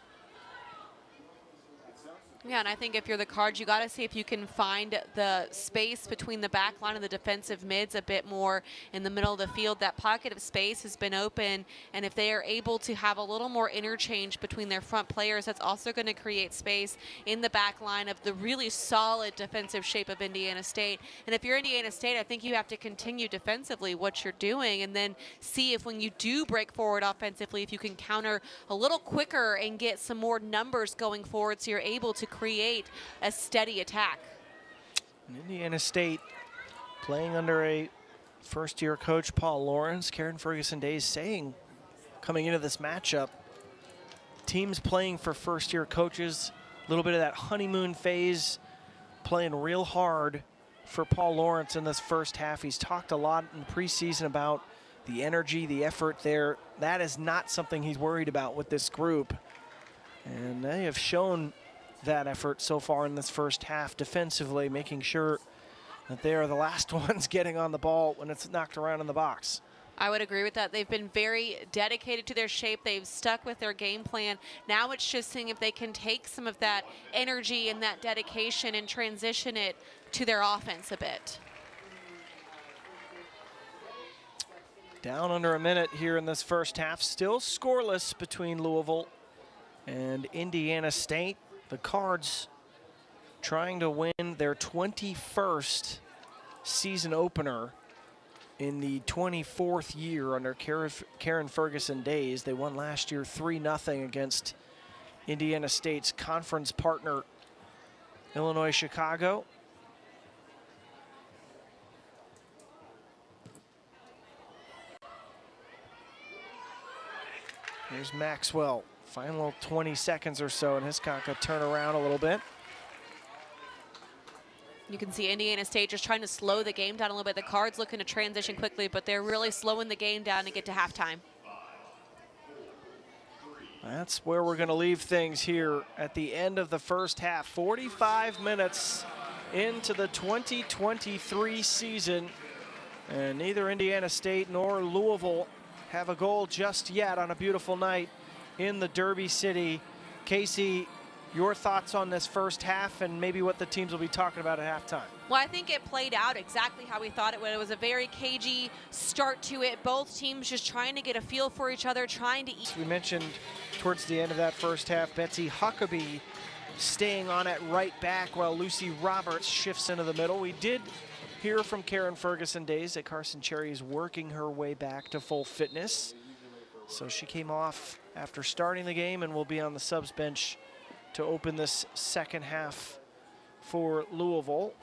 Speaker 2: Yeah, and I think if you're the Cards, you got to see if you can find the space between the back line and the defensive mids a bit more in the middle of the field. That pocket of space has been open, and if they are able to have a little more interchange between their front players, that's also going to create space in the back line of the really solid defensive shape of Indiana State. And if you're Indiana State, I think you have to continue defensively what you're doing, and then see if when you do break forward offensively, if you can counter a little quicker and get some more numbers going forward so you're able to create a steady attack.
Speaker 1: Indiana State playing under a first-year coach, Paul Lawrence. Karen Ferguson Days saying, coming into this matchup, teams playing for first-year coaches, a little bit of that honeymoon phase, playing real hard for Paul Lawrence in this first half. He's talked a lot in the preseason about the energy, the effort there. That is not something he's worried about with this group. And they have shown that effort so far in this first half defensively, making sure that they are the last ones getting on the ball when it's knocked around in the box.
Speaker 2: I would agree with that. They've been very dedicated to their shape. They've stuck with their game plan. Now it's just seeing if they can take some of that energy and that dedication and transition it to their offense a bit.
Speaker 1: Down under a minute here in this first half. Still scoreless between Louisville And Indiana State, the Cards, trying to win their 21st season opener in the 24th year under Karen Ferguson days. They won last year 3-0 against Indiana State's conference partner, Illinois Chicago. Here's Maxwell. Final 20 seconds or so, and Hiscock turn around a little bit.
Speaker 2: You can see Indiana State just trying to slow the game down a little bit. The Cards looking to transition quickly, but they're really slowing the game down to get to halftime.
Speaker 1: That's where we're going to leave things here at the end of the first half. 45 minutes into the 2023 season, and neither Indiana State nor Louisville have a goal just yet on a beautiful night in the Derby City. Casey, your thoughts on this first half and maybe what the teams will be talking about at halftime?
Speaker 2: Well, I think it played out exactly how we thought it would. It was a very cagey start to it. Both teams just trying to get a feel for each other, trying to eat.
Speaker 1: We mentioned towards the end of that first half, Betsy Huckabee staying on at right back while Lucy Roberts shifts into the middle. We did hear from Karen Ferguson days that Carson Cherry is working her way back to full fitness. So she came off after starting the game and will be on the subs bench to open this second half for Louisville.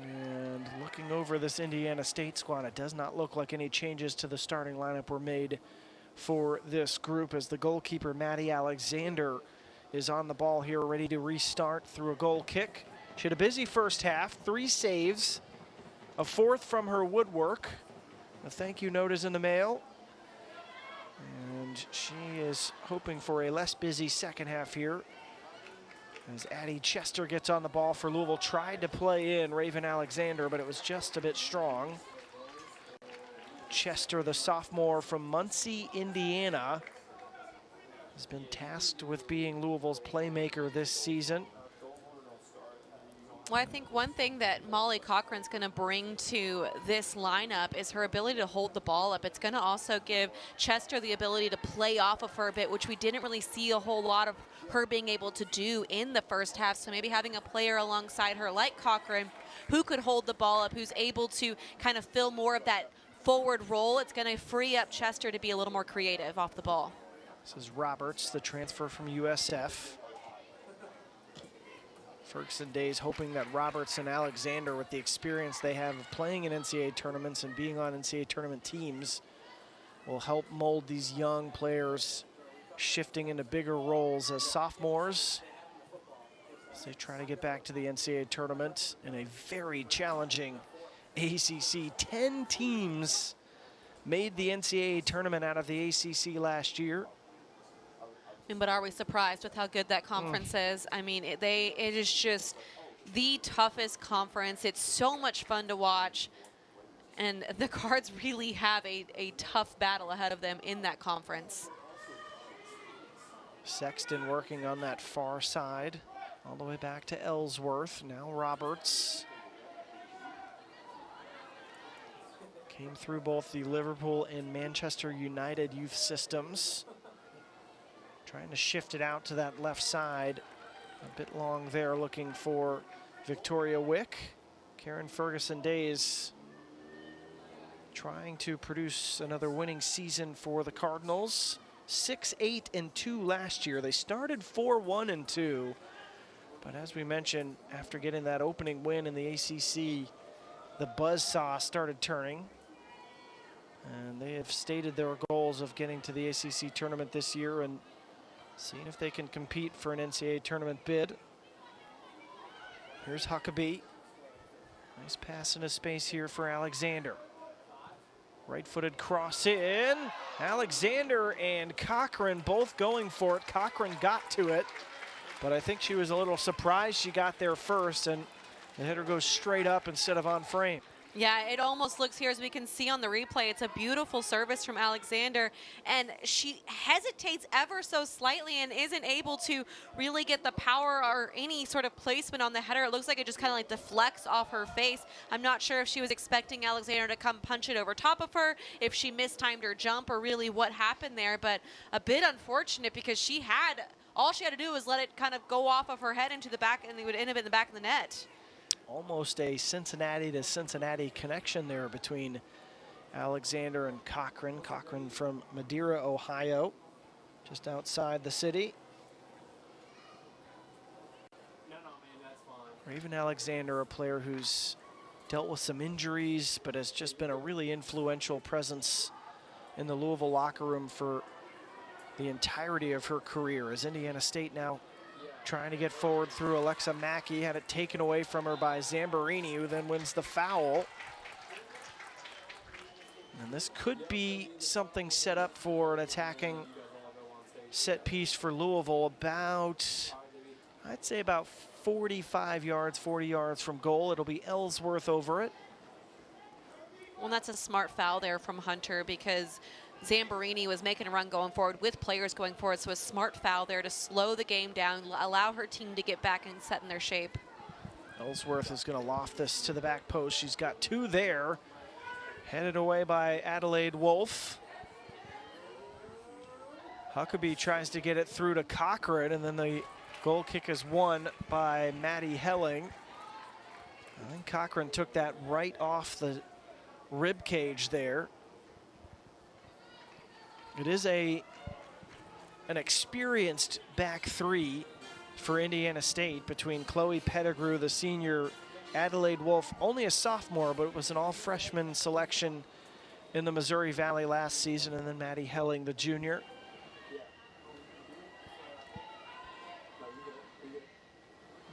Speaker 1: And looking over this Indiana State squad, it does not look like any changes to the starting lineup were made for this group, as the goalkeeper, Maddie Alexander, is on the ball here, ready to restart through a goal kick. She had a busy first half, 3 saves, a 4th from her woodwork. A thank you note is in the mail. And she is hoping for a less busy second half here, as Addie Chester gets on the ball for Louisville. Tried to play in Raven Alexander, but it was just a bit strong. Chester, the sophomore from Muncie, Indiana, has been tasked with being Louisville's playmaker this season.
Speaker 2: Well, I think one thing that Molly Cochran's going to bring to this lineup is her ability to hold the ball up. It's going to also give Chester the ability to play off of her a bit, which we didn't really see a whole lot of her being able to do in the first half. So maybe having a player alongside her like Cochran who could hold the ball up, who's able to kind of fill more of that forward role, it's going to free up Chester to be a little more creative off the ball.
Speaker 1: This is Roberts, the transfer from USF. Ferguson days hoping that Roberts and Alexander, with the experience they have of playing in NCAA tournaments and being on NCAA tournament teams, will help mold these young players shifting into bigger roles as sophomores as they try to get back to the NCAA tournament in a very challenging ACC. 10 teams made the NCAA tournament out of the ACC last year.
Speaker 2: But are we surprised with how good that conference is? I mean, it is just the toughest conference. It's so much fun to watch. And the Cards really have a tough battle ahead of them in that conference.
Speaker 1: Sexton working on that far side, all the way back to Ellsworth. Now Roberts. Came through both the Liverpool and Manchester United youth systems. Trying to shift it out to that left side. A bit long there, looking for Victoria Wick. Karen Ferguson days trying to produce another winning season for the Cardinals. 6-8-2 last year. They started 4-1-2. But as we mentioned, after getting that opening win in the ACC, the buzzsaw started turning. And they have stated their goals of getting to the ACC tournament this year and seeing if they can compete for an NCAA tournament bid. Here's Huckabee. Nice pass into space here for Alexander. Right-footed cross in. Alexander and Cochran both going for it. Cochran got to it, but I think she was a little surprised she got there first, and the header goes straight up instead of on frame.
Speaker 2: Yeah, it almost looks here, as we can see on the replay, it's a beautiful service from Alexander, and she hesitates ever so slightly and isn't able to really get the power or any sort of placement on the header. It looks like it just kind of like deflects off her face. I'm not sure if she was expecting Alexander to come punch it over top of her, if she mistimed her jump, or really what happened there, but a bit unfortunate because all she had to do was let it kind of go off of her head into the back, and it would end up in the back of the net.
Speaker 1: Almost a Cincinnati to Cincinnati connection there between Alexander and Cochran. Cochran from Madeira, Ohio, just outside the city. Or even Alexander, a player who's dealt with some injuries, but has just been a really influential presence in the Louisville locker room for the entirety of her career. As Indiana State now trying to get forward through Alexa Mackey, had it taken away from her by Zamborini, who then wins the foul. And this could be something set up for an attacking set piece for Louisville, about, I'd say about 45 yards, 40 yards from goal. It'll be Ellsworth over it.
Speaker 2: Well, that's a smart foul there from Hunter, because Zamborini was making a run going forward with players going forward, so a smart foul there to slow the game down, allow her team to get back and set in their shape.
Speaker 1: Ellsworth is going to loft this to the back post. She's got two there. Headed away by Adelaide Wolf. Huckabee tries to get it through to Cochran, and then the goal kick is won by Maddie Helling. I think Cochran took that right off the rib cage there. It is an experienced back three for Indiana State between Chloe Pettigrew, the senior, Adelaide Wolf, only a sophomore, but it was an all-freshman selection in the Missouri Valley last season, and then Maddie Helling, the junior.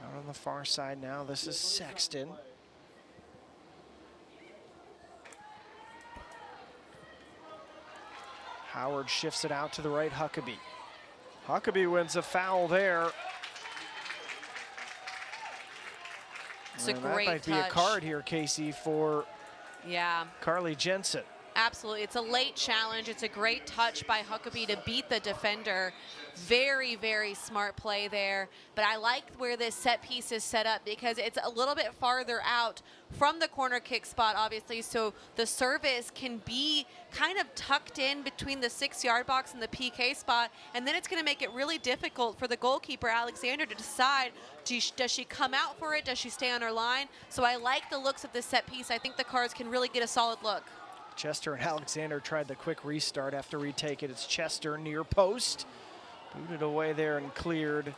Speaker 1: Out on the far side now, this is Sexton. Howard shifts it out to the right, Huckabee. Huckabee wins a foul there.
Speaker 2: It's a great
Speaker 1: that might be a card here, Casey, for Carly Jensen.
Speaker 2: Absolutely. It's a late challenge. It's a great touch by Huckabee to beat the defender. Very, very smart play there. But I like where this set piece is set up, because it's a little bit farther out from the corner kick spot, obviously, so the service can be kind of tucked in between the 6-yard box and the PK spot, and then it's going to make it really difficult for the goalkeeper, Alexander, to decide, does she come out for it? Does she stay on her line? So I like the looks of this set piece. I think the Cards can really get a solid look.
Speaker 1: Chester and Alexander tried the quick restart after retake it. It's Chester near post. Booted away there and cleared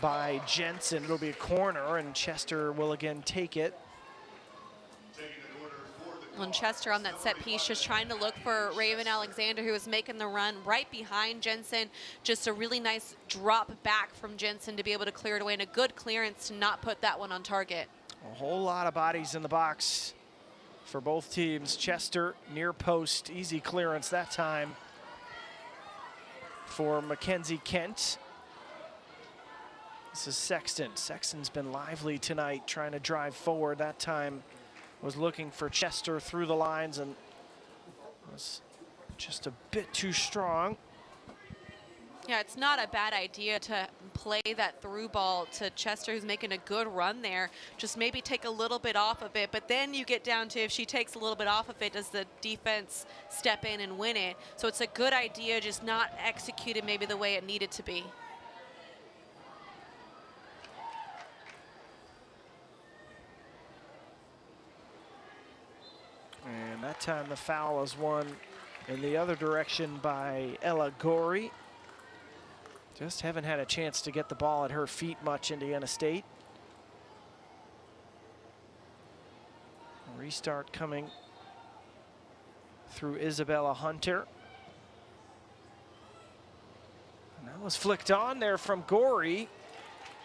Speaker 1: by Jensen. It'll be a corner, and Chester will again take it.
Speaker 2: And Chester on that set piece, just trying to look for Raven Alexander, who was making the run right behind Jensen. Just a really nice drop back from Jensen to be able to clear it away, and a good clearance to not put that one on target.
Speaker 1: A whole lot of bodies in the box for both teams. Chester near post, easy clearance that time for Mackenzie Kent. This is Sexton. Sexton's been lively tonight, trying to drive forward. That time was looking for Chester through the lines and was just a bit too strong.
Speaker 2: Yeah, it's not a bad idea to play that through ball to Chester, who's making a good run there. Just maybe take a little bit off of it, but then you get down to, if she takes a little bit off of it, does the defense step in and win it? So it's a good idea, just not executed maybe the way it needed to be.
Speaker 1: And that time the foul is won in the other direction by Ella Gorey. Just haven't had a chance to get the ball at her feet much, Indiana State. A restart coming through Isabella Hunter. And that was flicked on there from Gorey,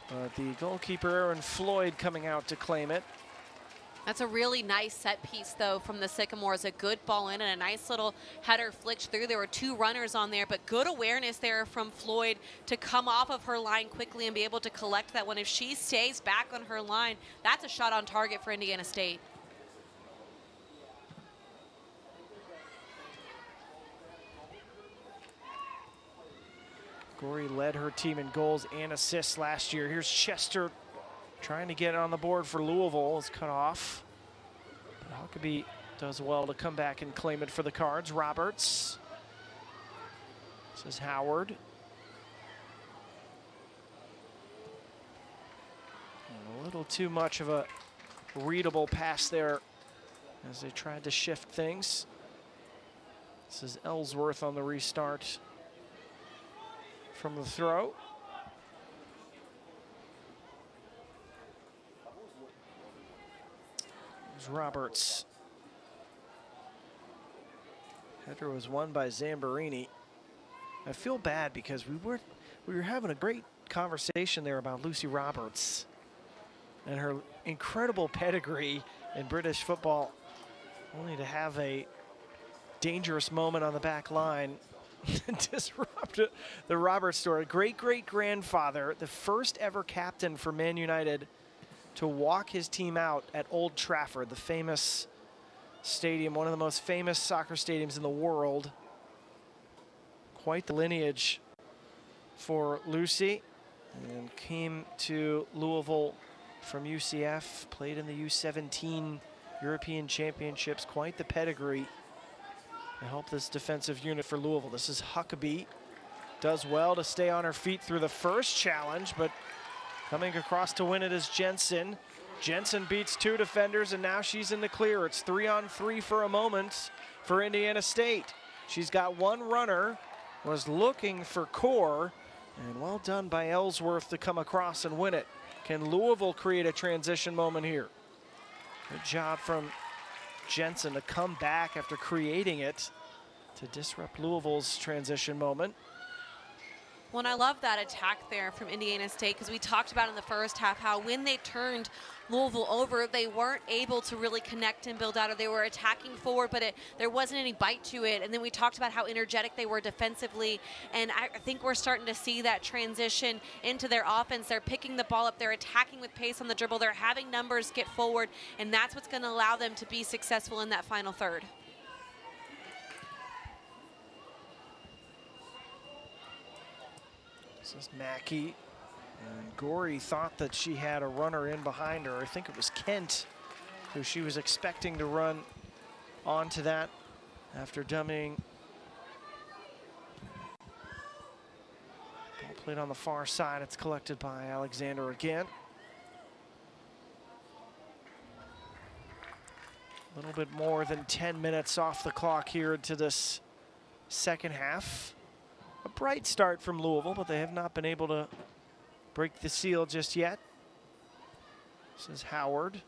Speaker 1: but the goalkeeper Aaron Floyd coming out to claim it.
Speaker 2: That's a really nice set piece, though, from the Sycamores. A good ball in and a nice little header flicked through. There were two runners on there, but good awareness there from Floyd to come off of her line quickly and be able to collect that one. If she stays back on her line, that's a shot on target for Indiana State.
Speaker 1: Gorey led her team in goals and assists last year. Here's Chester trying to get on the board for Louisville. It's cut off. But Huckabee does well to come back and claim it for the Cards. Roberts. This is Howard. A little too much of a readable pass there as they tried to shift things. This is Ellsworth on the restart from the throw. There's Roberts. Header was won by Zamborini. I feel bad because we were having a great conversation there about Lucy Roberts and her incredible pedigree in British football, only to have a dangerous moment on the back line disrupt the Roberts story. Great-great-grandfather, the first ever captain for Man United to walk his team out at Old Trafford, the famous stadium, one of the most famous soccer stadiums in the world. Quite the lineage for Lucy, and came to Louisville from UCF, played in the U17 European Championships. Quite the pedigree to help this defensive unit for Louisville. This is Huckabee. Does well to stay on her feet through the first challenge, but coming across to win it is Jensen. Jensen beats two defenders, and now she's in the clear. It's 3-on-3 for a moment for Indiana State. She's got one runner, was looking for Core, and well done by Ellsworth to come across and win it. Can Louisville create a transition moment here? Good job from Jensen to come back after creating it to disrupt Louisville's transition moment.
Speaker 2: Well, and I love that attack there from Indiana State, because we talked about in the first half how when they turned Louisville over, they weren't able to really connect and build out, or they were attacking forward, but there wasn't any bite to it. And then we talked about how energetic they were defensively, and I think we're starting to see that transition into their offense. They're picking the ball up, they're attacking with pace on the dribble, they're having numbers get forward, and that's what's going to allow them to be successful in that final third.
Speaker 1: This is Mackey, and Gorey thought that she had a runner in behind her. I think it was Kent, who she was expecting to run onto that after dummying. Ball played on the far side. It's collected by Alexander again. A little bit more than 10 minutes off the clock here into this second half. A bright start from Louisville, but they have not been able to break the seal just yet. This is Howard.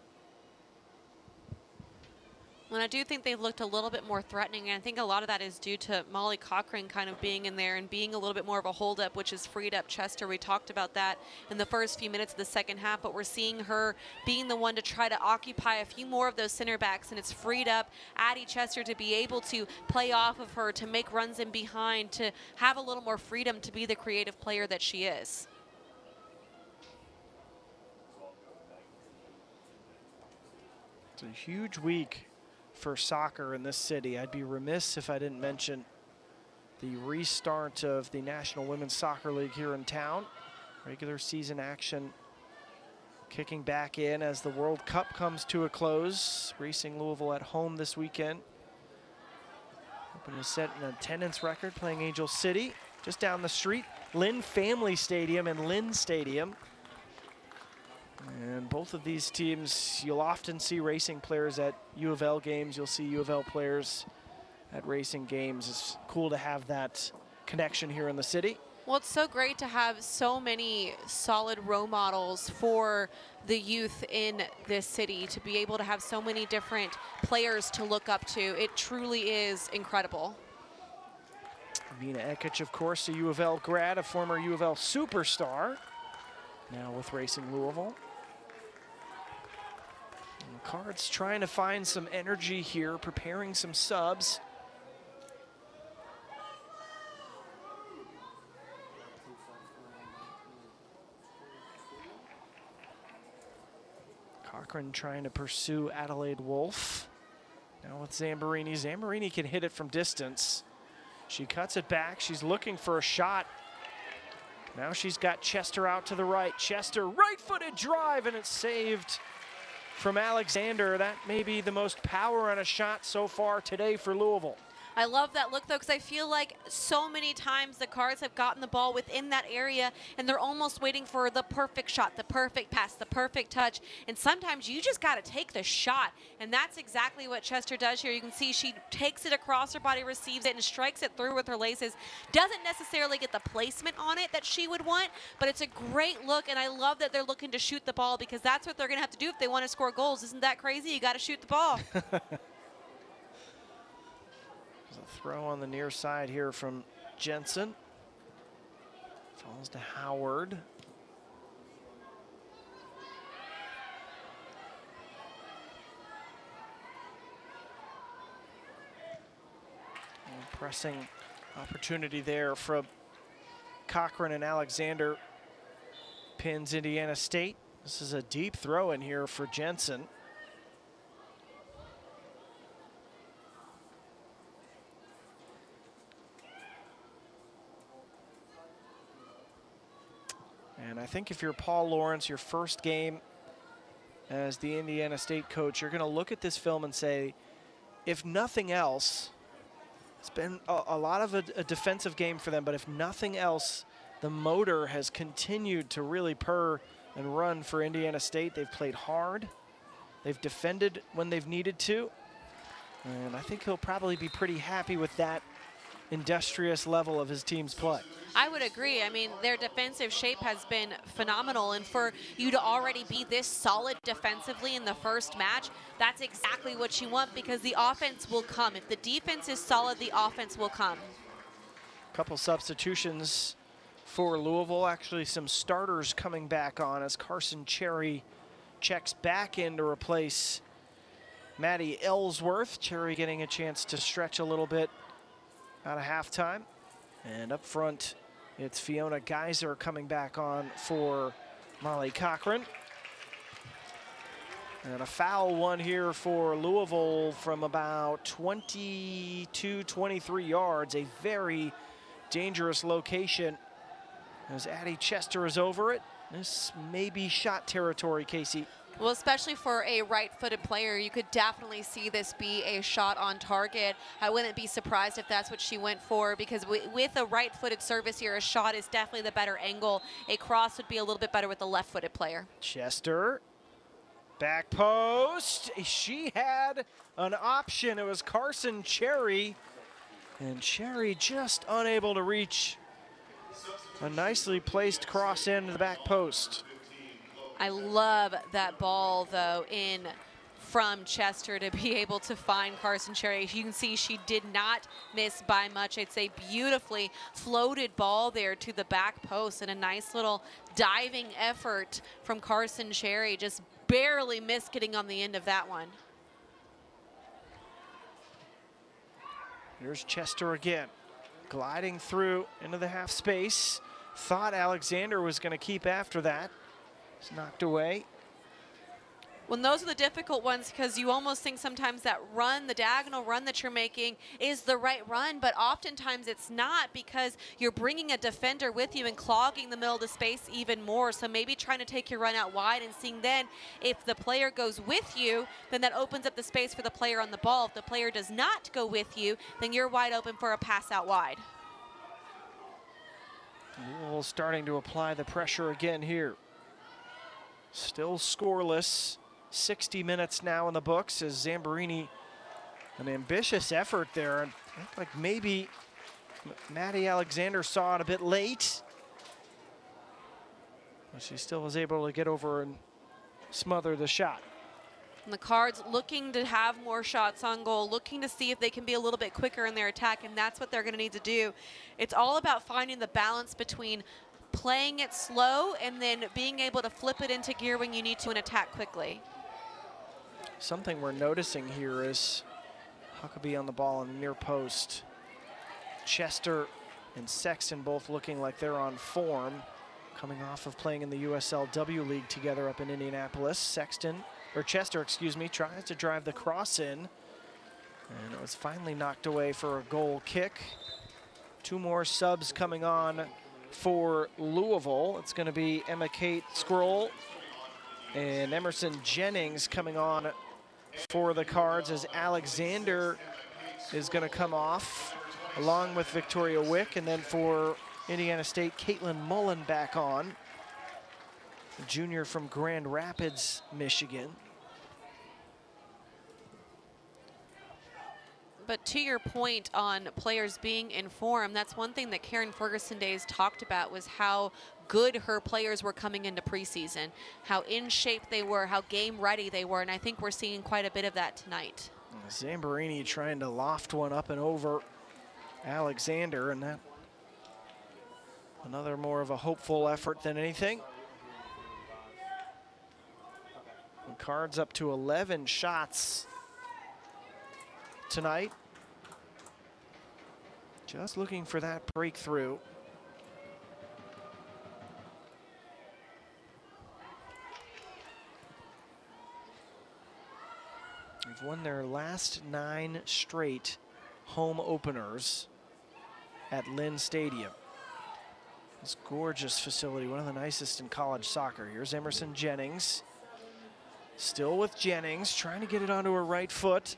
Speaker 2: And I do think they've looked a little bit more threatening, and I think a lot of that is due to Molly Cochran kind of being in there and being a little bit more of a holdup, which has freed up Chester. We talked about that in the first few minutes of the second half, but we're seeing her being the one to try to occupy a few more of those center backs, and it's freed up Addie Chester to be able to play off of her, to make runs in behind, to have a little more freedom to be the creative player that she is.
Speaker 1: It's a huge week for soccer in this city. I'd be remiss if I didn't mention the restart of the National Women's Soccer League here in town. Regular season action kicking back in as the World Cup comes to a close. Racing Louisville at home this weekend. Hoping to set an attendance record, playing Angel City just down the street. Lynn Family Stadium and Lynn Stadium. And both of these teams, you'll often see racing players at U of L games. You'll see U of L players at racing games. It's cool to have that connection here in the city.
Speaker 2: Well, it's so great to have so many solid role models for the youth in this city, to be able to have so many different players to look up to. It truly is incredible.
Speaker 1: Vina Ekic, of course, a U of L grad, a former U of L superstar, now with Racing Louisville. And the Cards trying to find some energy here, preparing some subs. Cochran trying to pursue Adelaide Wolf. Now with Zamborini. Zamborini can hit it from distance. She cuts it back. She's looking for a shot. Now she's got Chester out to the right. Chester, right-footed drive, and it's saved from Alexander. That may be the most power on a shot so far today for Louisville.
Speaker 2: I love that look, though, because I feel like so many times the Cards have gotten the ball within that area, and they're almost waiting for the perfect shot, the perfect pass, the perfect touch. And sometimes you just got to take the shot, and that's exactly what Chester does here. You can see she takes it across her body, receives it, and strikes it through with her laces. Doesn't necessarily get the placement on it that she would want, but it's a great look, and I love that they're looking to shoot the ball, because that's what they're going to have to do if they want to score goals. Isn't that crazy? You got to shoot the ball.
Speaker 1: Throw on the near side here from Jensen. Falls to Howard. And pressing opportunity there from Cochran, and Alexander pins Indiana State. This is a deep throw in here for Jensen. And I think if you're Paul Lawrence, your first game as the Indiana State coach, you're going to look at this film and say, if nothing else, it's been a lot of a defensive game for them, but if nothing else, the motor has continued to really purr and run for Indiana State. They've played hard. They've defended when they've needed to. And I think he'll probably be pretty happy with that industrious level of his team's play.
Speaker 2: I would agree. I mean, their defensive shape has been phenomenal, and for you to already be this solid defensively in the first match, that's exactly what you want, because the offense will come. If the defense is solid, the offense will come.
Speaker 1: Couple substitutions for Louisville. Actually, some starters coming back on as Carson Cherry checks back in to replace Maddie Ellsworth. Cherry getting a chance to stretch a little bit out of halftime. And up front, it's Fiona Geyser coming back on for Molly Cochran. And a foul one here for Louisville from about 22, 23 yards. A very dangerous location as Addie Chester is over it. This may be shot territory, Casey.
Speaker 2: Well, especially for a right-footed player, you could definitely see this be a shot on target. I wouldn't be surprised if that's what she went for, because with a right-footed service here, a shot is definitely the better angle. A cross would be a little bit better with a left-footed player.
Speaker 1: Chester, back post. She had an option. It was Carson Cherry, and Cherry just unable to reach a nicely placed cross into the back post.
Speaker 2: I love that ball, though, in from Chester to be able to find Carson Cherry. You can see she did not miss by much. It's a beautifully floated ball there to the back post, and a nice little diving effort from Carson Cherry. Just barely missed getting on the end of that one.
Speaker 1: Here's Chester again, gliding through into the half space. Thought Alexander was going to keep after that. It's knocked away.
Speaker 2: Well, those are the difficult ones, because you almost think sometimes that run, the diagonal run that you're making, is the right run, but oftentimes it's not, because you're bringing a defender with you and clogging the middle of the space even more. So maybe trying to take your run out wide and seeing then if the player goes with you, then that opens up the space for the player on the ball. If the player does not go with you, then you're wide open for a pass out wide.
Speaker 1: Louisville starting to apply the pressure again here. Still scoreless. 60 minutes now in the books as Zamborini, an ambitious effort there. And looked like maybe Maddie Alexander saw it a bit late, but she still was able to get over and smother the shot.
Speaker 2: And the Cards looking to have more shots on goal, looking to see if they can be a little bit quicker in their attack, and that's what they're going to need to do. It's all about finding the balance between playing it slow and then being able to flip it into gear when you need to and attack quickly.
Speaker 1: Something we're noticing here is Huckabee on the ball on the near post. Chester and Sexton both looking like they're on form, coming off of playing in the USLW League together up in Indianapolis. Chester, tries to drive the cross in, and it was finally knocked away for a goal kick. Two more subs coming on for Louisville. It's going to be Emma Kate Scroll and Emerson Jennings coming on for the Cards, as Alexander is going to come off along with Victoria Wick. And then for Indiana State, Caitlin Mullen back on, a junior from Grand Rapids, Michigan.
Speaker 2: But to your point on players being in form, that's one thing that Karen Ferguson Days talked about, was how good her players were coming into preseason, how in shape they were, how game ready they were, and I think we're seeing quite a bit of that tonight.
Speaker 1: Zamborini trying to loft one up and over Alexander, and that another more of a hopeful effort than anything. And Cards up to 11 shots tonight. Just looking for that breakthrough. They've won their last 9 straight home openers at Lynn Stadium. This gorgeous facility, one of the nicest in college soccer. Here's Emerson Jennings. Still with Jennings, trying to get it onto her right foot.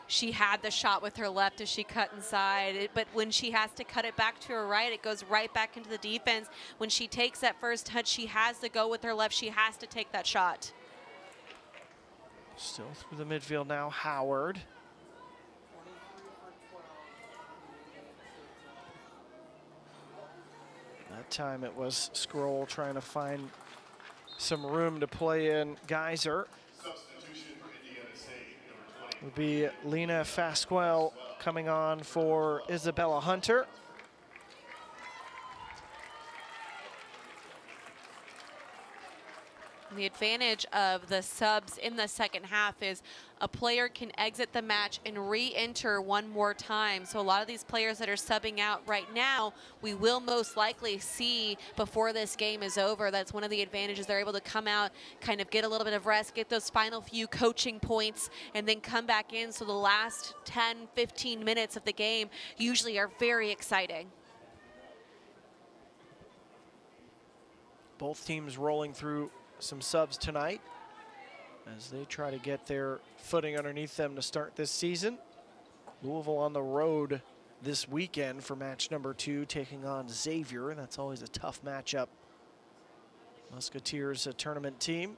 Speaker 2: She had the shot with her left as she cut inside, but when she has to cut it back to her right, it goes right back into the defense. When she takes that first touch, she has to go with her left. She has to take that shot.
Speaker 1: Still through the midfield now, Howard. That time it was Scroll trying to find some room to play in Geyser.
Speaker 3: Substitution for Indiana State, number 20.
Speaker 1: Would be Lena Fasquell coming on for Isabella Hunter.
Speaker 2: The advantage of the subs in the second half is a player can exit the match and re-enter one more time. So a lot of these players that are subbing out right now, we will most likely see before this game is over. That's one of the advantages. They're able to come out, kind of get a little bit of rest, get those final few coaching points, and then come back in. So the last 10, 15 minutes of the game usually are very exciting.
Speaker 1: Both teams rolling through some subs tonight as they try to get their footing underneath them to start this season. Louisville on the road this weekend for match number 2, taking on Xavier. That's always a tough matchup. Musketeers, a tournament team.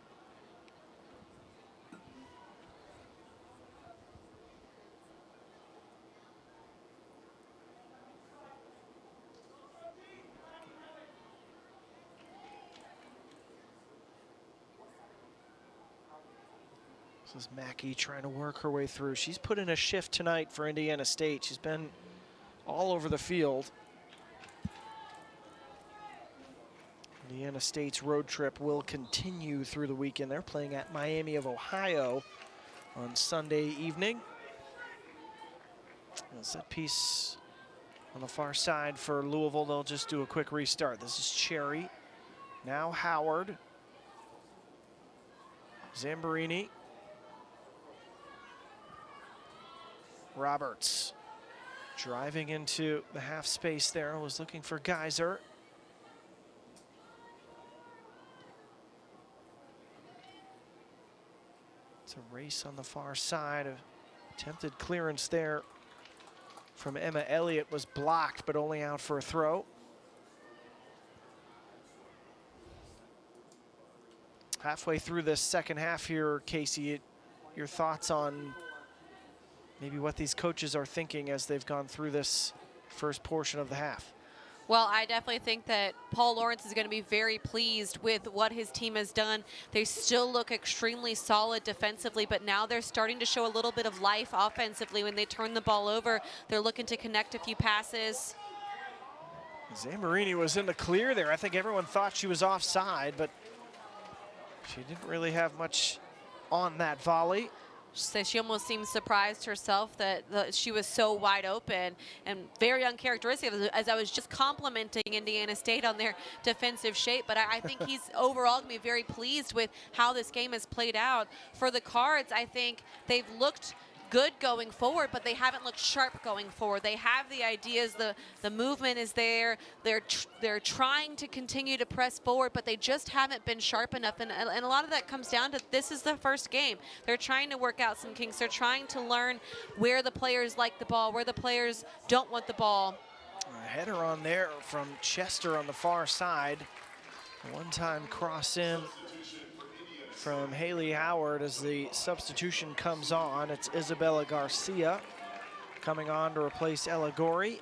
Speaker 1: This is Mackey trying to work her way through. She's put in a shift tonight for Indiana State. She's been all over the field. Indiana State's road trip will continue through the weekend. They're playing at Miami of Ohio on Sunday evening. A set piece on the far side for Louisville. They'll just do a quick restart. This is Cherry. Now Howard. Zamborini. Roberts driving into the half space there, was looking for Geyser. It's a race on the far side. Attempted clearance there from Emma Elliott was blocked, but only out for a throw. Halfway through this second half here, Casey, your thoughts on maybe what these coaches are thinking as they've gone through this first portion of the half?
Speaker 2: Well, I definitely think that Paul Lawrence is going to be very pleased with what his team has done. They still look extremely solid defensively, but now they're starting to show a little bit of life offensively. When they turn the ball over, they're looking to connect a few passes.
Speaker 1: Zamborini was in the clear there. I think everyone thought she was offside, but she didn't really have much on that volley.
Speaker 2: So she almost seemed surprised herself that she was so wide open, and very uncharacteristic, as I was just complimenting Indiana State on their defensive shape. But I think he's overall going to be very pleased with how this game has played out. For the Cards, I think they've looked good going forward, but they haven't looked sharp going forward. They have the ideas, the movement is there. They're trying to continue to press forward, but they just haven't been sharp enough. And a lot of that comes down to this is the first game. They're trying to work out some kinks. They're trying to learn where the players like the ball, where the players don't want the ball.
Speaker 1: A header on there from Chester on the far side. A one-time cross in from Haley Howard as the substitution comes on. It's Isabella Garcia coming on to replace Ella Gorey.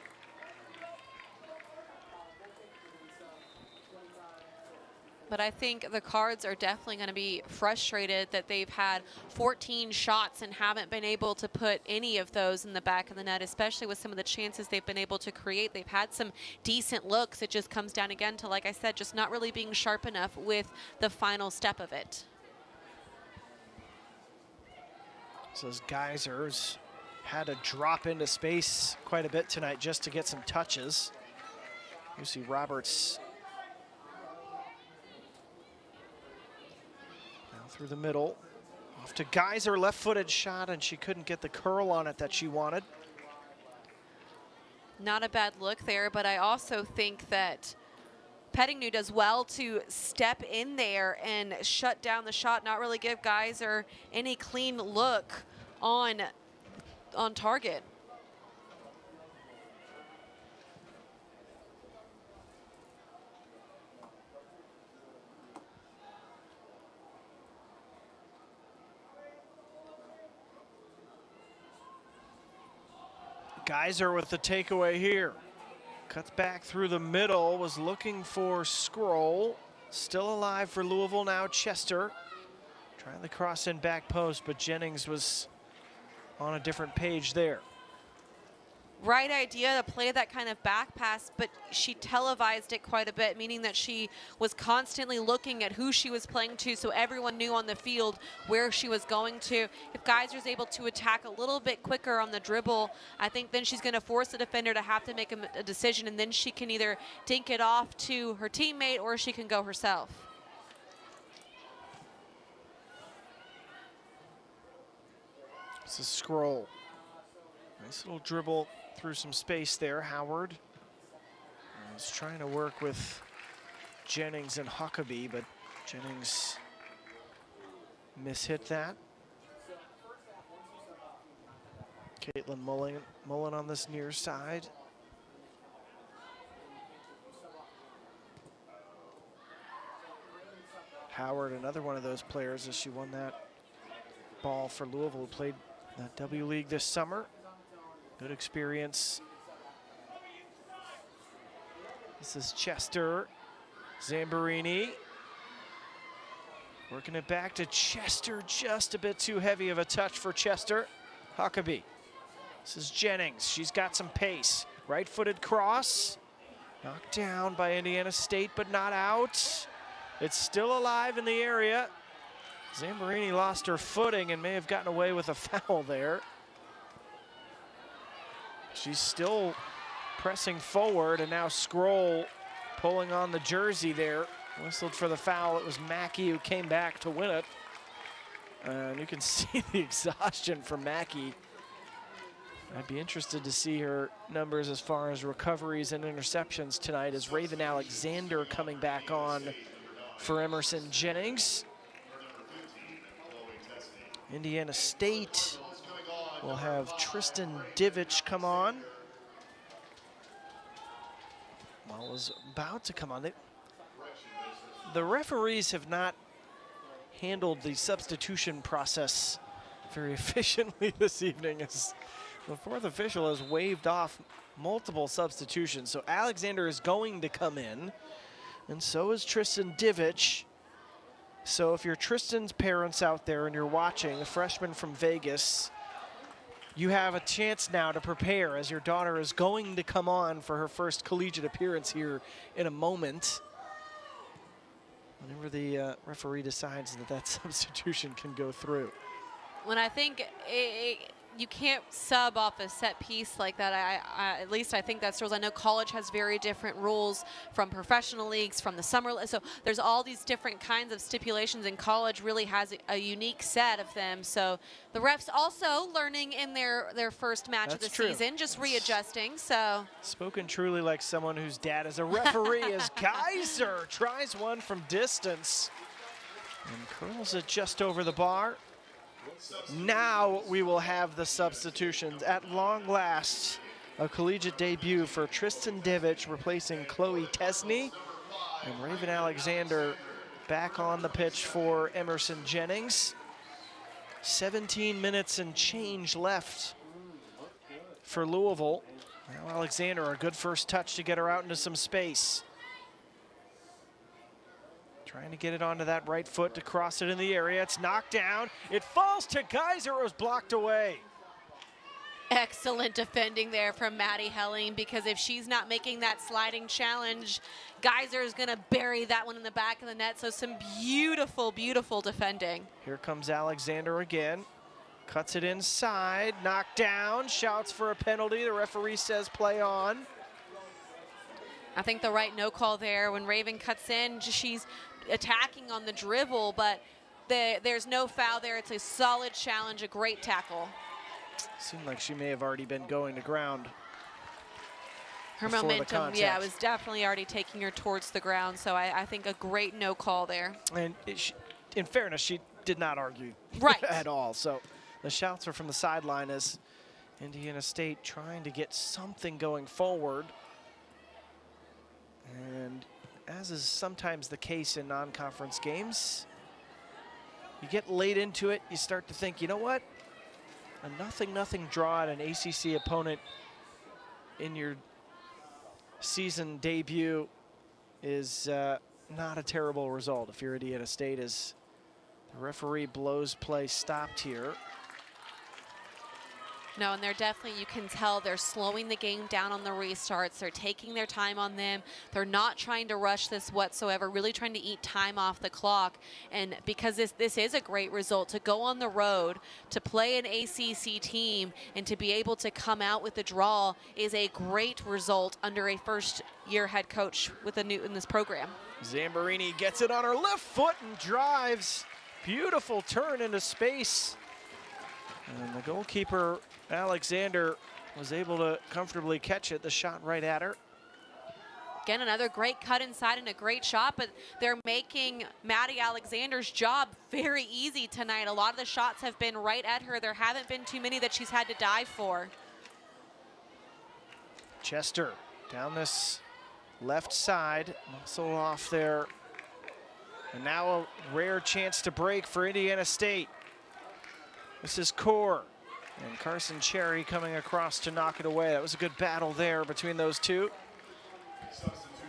Speaker 2: But I think the Cards are definitely going to be frustrated that they've had 14 shots and haven't been able to put any of those in the back of the net, especially with some of the chances they've been able to create. They've had some decent looks. It just comes down again to, like I said, just not really being sharp enough with the final step of it.
Speaker 1: So as Geysers had to drop into space quite a bit tonight just to get some touches. Lucy Roberts through the middle, off to Geyser, left-footed shot, and she couldn't get the curl on it that she wanted.
Speaker 2: Not a bad look there, but I also think that Pettigrew does well to step in there and shut down the shot, not really give Geyser any clean look on target.
Speaker 1: Geyser with the takeaway here. Cuts back through the middle, was looking for Scroll. Still alive for Louisville now, Chester. Trying the cross in back post, but Jennings was on a different page there.
Speaker 2: Right idea to play that kind of back pass, but she televised it quite a bit, meaning that she was constantly looking at who she was playing to, so everyone knew on the field where she was going to. If Geyser's able to attack a little bit quicker on the dribble, I think then she's going to force the defender to have to make a decision, and then she can either dink it off to her teammate or she can go herself.
Speaker 1: It's a Scroll. Nice little dribble through some space there. Howard was trying to work with Jennings and Huckabee, but Jennings mishit that. Caitlin Mullen on this near side. Howard, another one of those players, as she won that ball for Louisville, who played that W League this summer. Good experience. This is Chester. Zamborini. Working it back to Chester. Just a bit too heavy of a touch for Chester. Huckabee. This is Jennings. She's got some pace. Right-footed cross. Knocked down by Indiana State, but not out. It's still alive in the area. Zamborini lost her footing and may have gotten away with a foul there. She's still pressing forward, and now Scroll pulling on the jersey there. Whistled for the foul. It was Mackey who came back to win it. And you can see the exhaustion from Mackey. I'd be interested to see her numbers as far as recoveries and interceptions tonight, as Raven Alexander coming back on for Emerson Jennings. Indiana State will have Tristan Divich come on. Well, was about to come on. The referees have not handled the substitution process very efficiently this evening, as the fourth official has waved off multiple substitutions. So Alexander is going to come in, and so is Tristan Divich. So if you're Tristan's parents out there and you're watching, a freshman from Vegas, you have a chance now to prepare, as your daughter is going to come on for her first collegiate appearance here in a moment. Whenever the referee decides that that substitution can go through.
Speaker 2: When I think you can't sub off a set piece like that. At least I think that's rules. I know college has very different rules from professional leagues, from the summer. So there's all these different kinds of stipulations, and college really has a unique set of them. So the refs also learning in their first match of the season, just readjusting. So
Speaker 1: spoken truly like someone whose dad is a referee as Geyser tries one from distance and curls it just over the bar. Now we will have the substitutions. At long last, a collegiate debut for Tristan Divic replacing Chloe Tesney, and Raven Alexander back on the pitch for Emerson Jennings. 17 minutes and change left for Louisville. Now Alexander, a good first touch to get her out into some space. Trying to get it onto that right foot to cross it in the area. It's knocked down. It falls to Geyser. It was blocked away.
Speaker 2: Excellent defending there from Maddie Helling, because if she's not making that sliding challenge, Geyser is going to bury that one in the back of the net. So some beautiful, beautiful defending.
Speaker 1: Here comes Alexander again. Cuts it inside. Knocked down. Shouts for a penalty. The referee says play on.
Speaker 2: I think the right no call there. When Raven cuts in, she's attacking on the dribble, but there's no foul there. It's a solid challenge, a great tackle.
Speaker 1: Seemed like she may have already been going to ground.
Speaker 2: Her momentum, yeah, was definitely already taking her towards the ground, so I think a great no call there.
Speaker 1: And in fairness, she did not argue at all. So the shouts are from the sideline as Indiana State trying to get something going forward. And as is sometimes the case in non-conference games, you get late into it, you start to think, you know what? A 0-0 draw at an ACC opponent in your season debut is not a terrible result if you're Indiana State, as the referee blows play stopped here.
Speaker 2: No, and they're definitely, you can tell they're slowing the game down on the restarts. They're taking their time on them. They're not trying to rush this whatsoever, really trying to eat time off the clock. And because this is a great result, to go on the road, to play an ACC team, and to be able to come out with a draw is a great result under a first-year head coach with in this program.
Speaker 1: Zamborini gets it on her left foot and drives. Beautiful turn into space. And the goalkeeper, Alexander, was able to comfortably catch it. The shot right at her.
Speaker 2: Again, another great cut inside and a great shot, but they're making Maddie Alexander's job very easy tonight. A lot of the shots have been right at her. There haven't been too many that she's had to dive for.
Speaker 1: Chester down this left side, muscle off there. And now a rare chance to break for Indiana State. This is Core, and Carson Cherry coming across to knock it away. That was a good battle there between those two.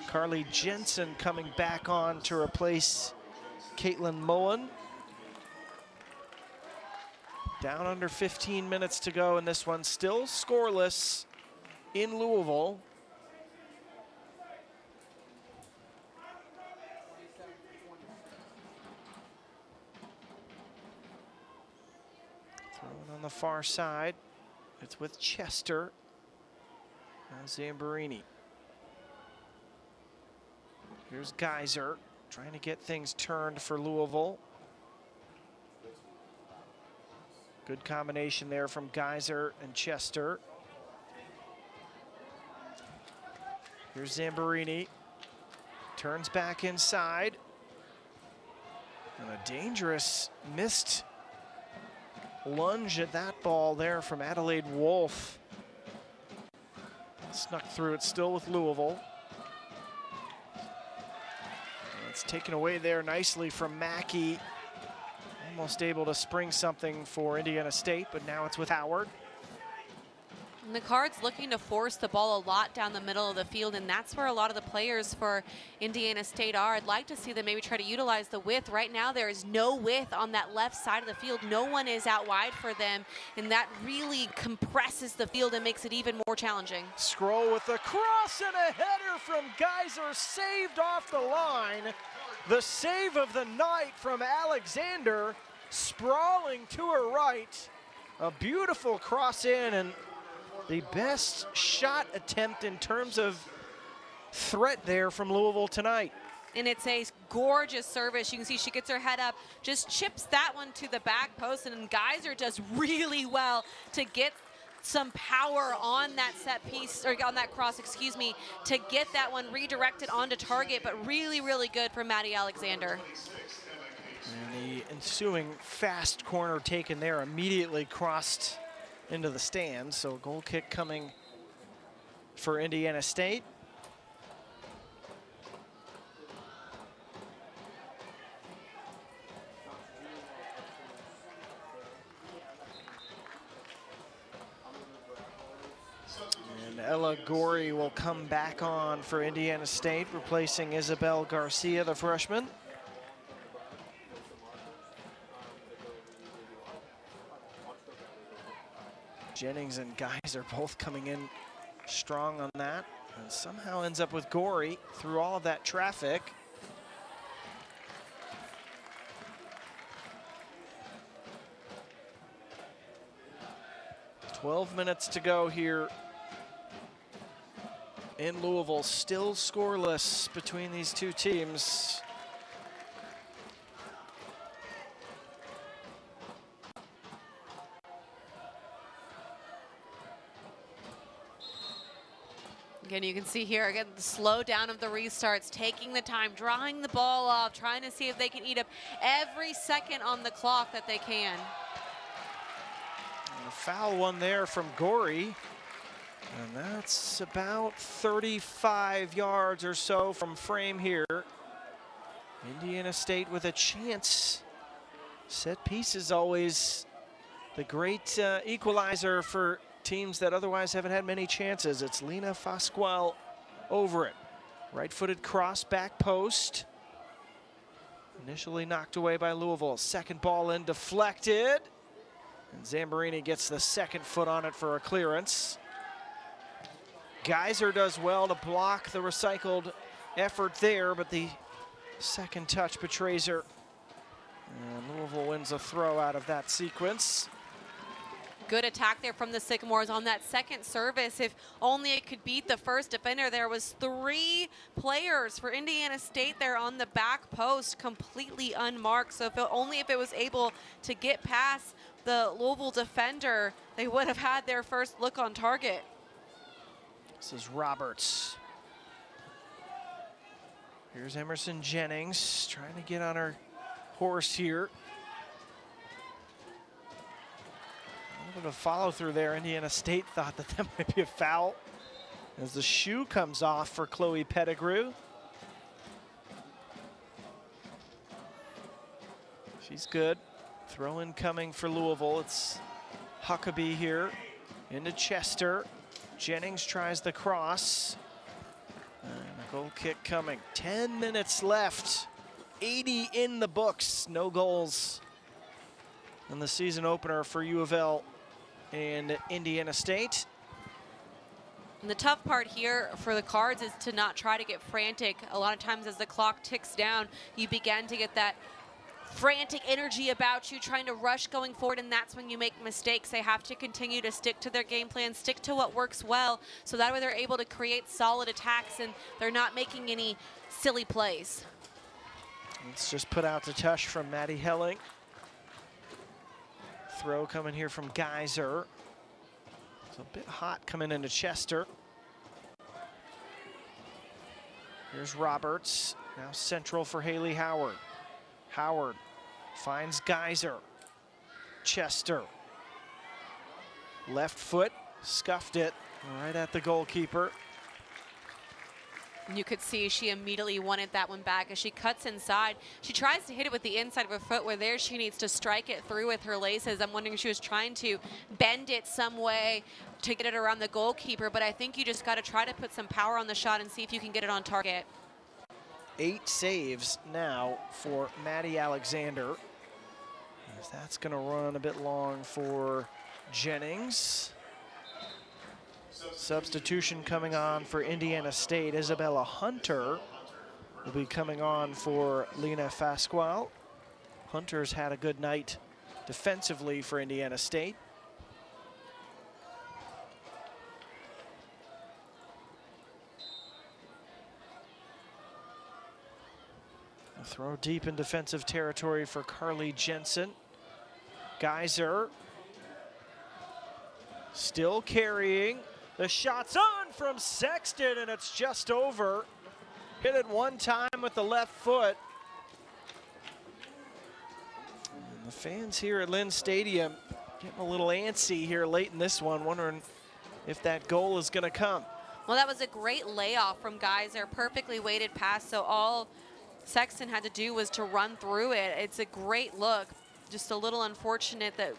Speaker 1: Carly Jensen coming back on to replace Caitlin Mullen. Down under 15 minutes to go in this one, still scoreless in Louisville. On the far side, it's with Chester. Now Zamborini. Here's Geyser trying to get things turned for Louisville. Good combination there from Geyser and Chester. Here's Zamborini. Turns back inside. And a dangerous missed lunge at that ball there from Adelaide Wolf. Snuck through it still with Louisville. And it's taken away there nicely from Mackey. Almost able to spring something for Indiana State, but now it's with Howard.
Speaker 2: And the Cards looking to force the ball a lot down the middle of the field, and that's where a lot of the players for Indiana State are. I'd like to see them maybe try to utilize the width. Right now there is no width on that left side of the field. No one is out wide for them, and that really compresses the field and makes it even more challenging.
Speaker 1: Scroll with the cross and a header from Geyser, saved off the line. The save of the night from Alexander, sprawling to her right. A beautiful cross in, and the best shot attempt in terms of threat there from Louisville tonight.
Speaker 2: And it's a gorgeous service. You can see she gets her head up, just chips that one to the back post, and Geyser does really well to get some power on that set piece, or on that cross, excuse me, to get that one redirected onto target, but really, really good for Maddie Alexander.
Speaker 1: And the ensuing fast corner taken there immediately crossed into the stands, so a goal kick coming for Indiana State. And Ella Gorey will come back on for Indiana State, replacing Isabel Garcia, the freshman. Jennings and Geyser both coming in strong on that, and somehow ends up with Gorey through all of that traffic. "12 minutes to go here in Louisville, still scoreless between these two teams.
Speaker 2: Again, you can see here, again, the slow down of the restarts, taking the time, drawing the ball off, trying to see if they can eat up every second on the clock that they can.
Speaker 1: And a foul one there from Gorey. And that's about 35 yards or so from frame here. Indiana State with a chance. Set piece is always the great equalizer for teams that otherwise haven't had many chances. It's Lena Fasquel over it. Right-footed cross, back post. Initially knocked away by Louisville. Second ball in, deflected. And Zamborini gets the second foot on it for a clearance. Geyser does well to block the recycled effort there, but the second touch betrays her. And Louisville wins a throw out of that sequence.
Speaker 2: Good attack there from the Sycamores on that second service. If only it could beat the first defender. There was 3 players for Indiana State there on the back post, completely unmarked. So only if it was able to get past the Louisville defender, they would have had their first look on target.
Speaker 1: This is Roberts. Here's Emerson Jennings trying to get on her horse here. A little bit of follow through there. Indiana State thought that might be a foul as the shoe comes off for Chloe Pettigrew. She's good. Throw in coming for Louisville. It's Huckabee here into Chester. Jennings tries the cross. And a goal kick coming. 10 minutes left. 80 in the books. No goals in the season opener for U of L and Indiana State.
Speaker 2: And the tough part here for the Cards is to not try to get frantic. A lot of times as the clock ticks down, you begin to get that frantic energy about you, trying to rush going forward, and that's when you make mistakes. They have to continue to stick to their game plan, stick to what works well, so that way they're able to create solid attacks and they're not making any silly plays.
Speaker 1: Let's just put out the touch from Maddie Helling. Throw coming here from Geyser. It's a bit hot coming into Chester. Here's Roberts, now central for Haley Howard. Howard finds Geyser. Chester. Left foot, scuffed it right at the goalkeeper.
Speaker 2: You could see she immediately wanted that one back as she cuts inside. She tries to hit it with the inside of her foot, where there she needs to strike it through with her laces. I'm wondering if she was trying to bend it some way to get it around the goalkeeper, but I think you just got to try to put some power on the shot and see if you can get it on target.
Speaker 1: 8 saves now for Maddie Alexander. As that's going to run a bit long for Jennings. Substitution coming on for Indiana State. Isabella Hunter will be coming on for Lena Fasquel. Hunter's had a good night defensively for Indiana State. A throw deep in defensive territory for Carly Jensen. Geyser still carrying. The shot's on from Sexton, and it's just over. Hit it one time with the left foot. And the fans here at Lynn Stadium getting a little antsy here late in this one, wondering if that goal is going to come.
Speaker 2: Well, that was a great layoff from Geyser, perfectly weighted pass, so all Sexton had to do was to run through it. It's a great look, just a little unfortunate that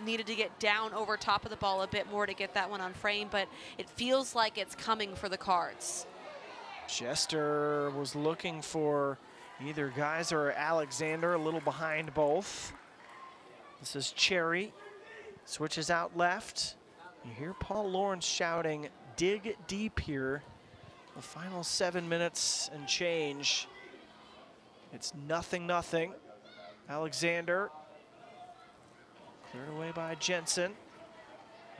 Speaker 2: needed to get down over top of the ball a bit more to get that one on frame, but it feels like it's coming for the Cards.
Speaker 1: Chester was looking for either Geyser or Alexander, a little behind both. This is Cherry, switches out left. You hear Paul Lawrence shouting, dig deep here. The final 7 minutes and change. It's 0-0. Alexander cleared away by Jensen.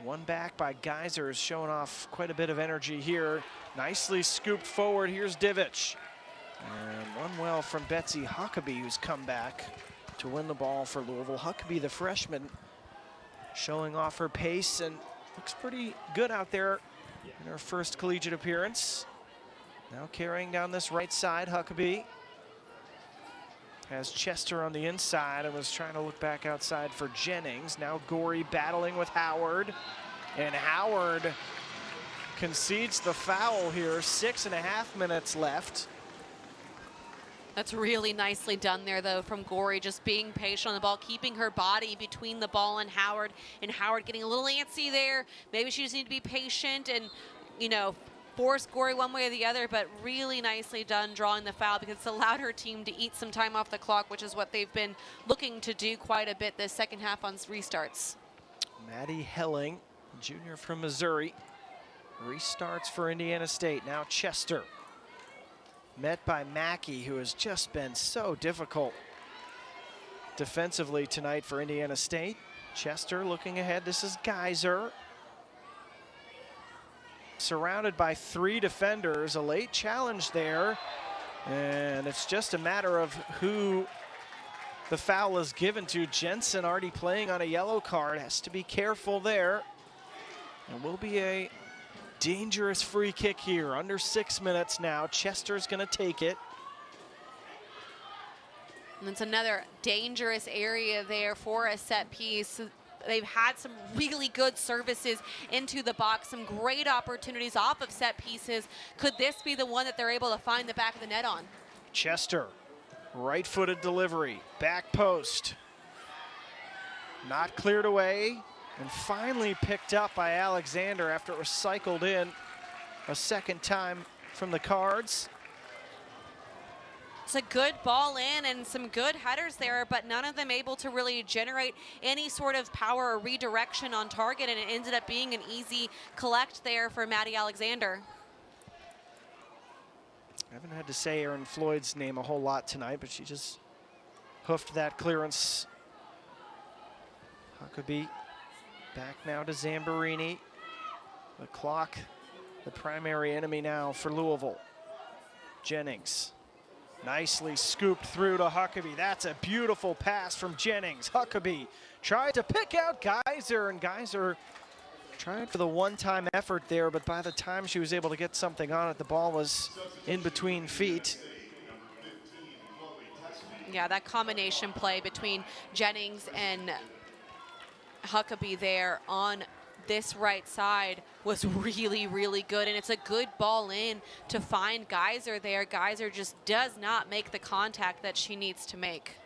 Speaker 1: One back by Geyser is showing off quite a bit of energy here. Nicely scooped forward. Here's Divich. And one well from Betsy Huckabee, who's come back to win the ball for Louisville. Huckabee, the freshman, showing off her pace and looks pretty good out there in her first collegiate appearance. Now carrying down this right side, Huckabee has Chester on the inside and was trying to look back outside for Jennings. Now Gorey battling with Howard, and Howard concedes the foul here. 6.5 minutes left.
Speaker 2: That's really nicely done there, though, from Gorey, just being patient on the ball, keeping her body between the ball and Howard getting a little antsy there. Maybe she just needs to be patient and, you know, force Gorey one way or the other, but really nicely done drawing the foul because it's allowed her team to eat some time off the clock, which is what they've been looking to do quite a bit this second half on restarts.
Speaker 1: Maddie Helling, junior from Missouri, restarts for Indiana State. Now Chester, met by Mackey, who has just been so difficult defensively tonight for Indiana State. Chester looking ahead. This is Geyser. Surrounded by 3 defenders, a late challenge there, and it's just a matter of who the foul is given to. Jensen already playing on a yellow card, has to be careful there. And will be a dangerous free kick here. Under 6 minutes now. Chester's going to take it.
Speaker 2: And it's another dangerous area there for a set piece. They've had some really good services into the box, some great opportunities off of set pieces. Could this be the one that they're able to find the back of the net on?
Speaker 1: Chester, right-footed delivery, back post. Not cleared away, and finally picked up by Alexander after it was cycled in a second time from the Cards.
Speaker 2: It's a good ball in and some good headers there, but none of them able to really generate any sort of power or redirection on target, and it ended up being an easy collect there for Maddie Alexander.
Speaker 1: I haven't had to say Aaron Floyd's name a whole lot tonight, but she just hoofed that clearance. Huckabee back now to Zamborini. The clock, the primary enemy now for Louisville. Jennings. Nicely scooped through to Huckabee. That's a beautiful pass from Jennings. Huckabee tried to pick out Geyser, and Geyser tried for the one-time effort there, but by the time she was able to get something on it, the ball was in between feet.
Speaker 2: Yeah, that combination play between Jennings and Huckabee there on this right side was really, really good, and it's a good ball in to find Geyser there. Geyser just does not make the contact that she needs to make.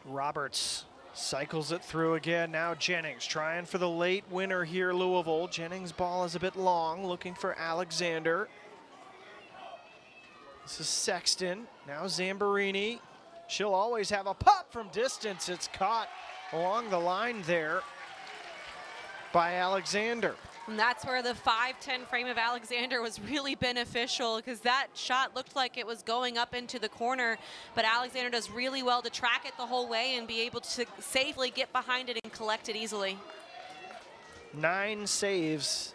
Speaker 1: Roberts cycles it through again. Now Jennings trying for the late winner here, Louisville. Jennings' ball is a bit long, looking for Alexander. This is Sexton. Now Zamborini. She'll always have a pop from distance. It's caught along the line there by Alexander.
Speaker 2: And that's where the 5'10" frame of Alexander was really beneficial, because that shot looked like it was going up into the corner, but Alexander does really well to track it the whole way and be able to safely get behind it and collect it easily. 9
Speaker 1: saves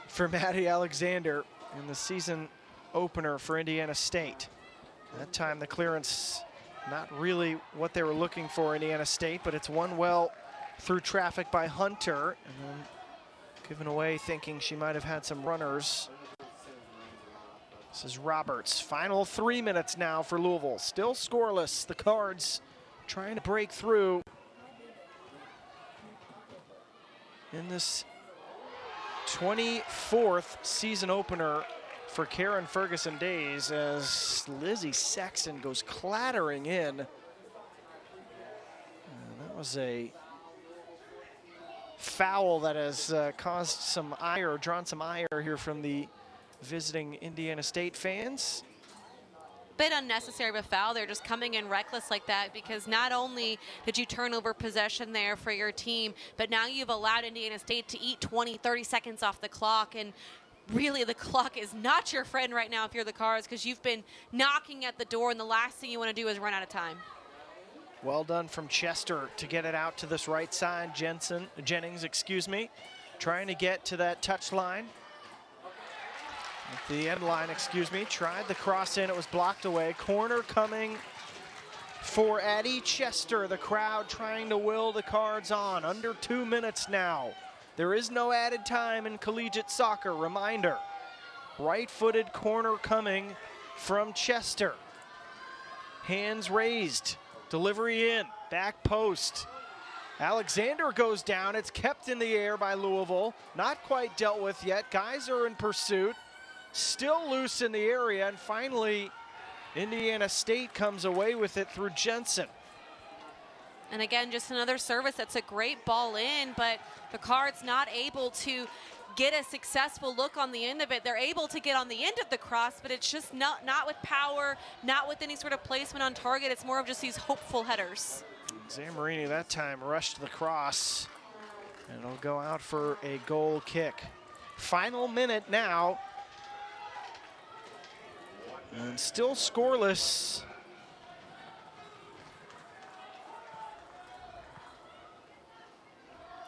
Speaker 1: for Maddie Alexander in the season opener for Indiana State. That time the clearance not really what they were looking for, Indiana State, but it's won well through traffic by Hunter, and then given away thinking she might have had some runners. This is Roberts. Final 3 minutes now for Louisville. Still scoreless. The Cards trying to break through in this 24th season opener for Karen Ferguson Days as Lizzie Sexton goes clattering in. And that was a foul that has caused some ire, drawn some ire here from the visiting Indiana State fans.
Speaker 2: Bit unnecessary of a foul. They're just coming in reckless like that because not only did you turn over possession there for your team, but now you've allowed Indiana State to eat 20, 30 seconds off the clock, and really the clock is not your friend right now if you're the Cards, because you've been knocking at the door and the last thing you want to do is run out of time.
Speaker 1: Well done from Chester to get it out to this right side. Jennings, trying to get to that touch line. At the end line, tried the cross in, it was blocked away. Corner coming for Addie Chester. The crowd trying to will the Cards on. Under 2 minutes now. There is no added time in collegiate soccer. Reminder, right-footed corner coming from Chester. Hands raised, delivery in, back post. Alexander goes down, it's kept in the air by Louisville. Not quite dealt with yet, guys are in pursuit. Still loose in the area, and finally Indiana State comes away with it through Jensen.
Speaker 2: And again, just another service that's a great ball in, but the Cards not able to get a successful look on the end of it. They're able to get on the end of the cross, but it's just not with power, not with any sort of placement on target. It's more of just these hopeful headers.
Speaker 1: Zammarini that time rushed the cross, and it'll go out for a goal kick. Final minute now. And still scoreless.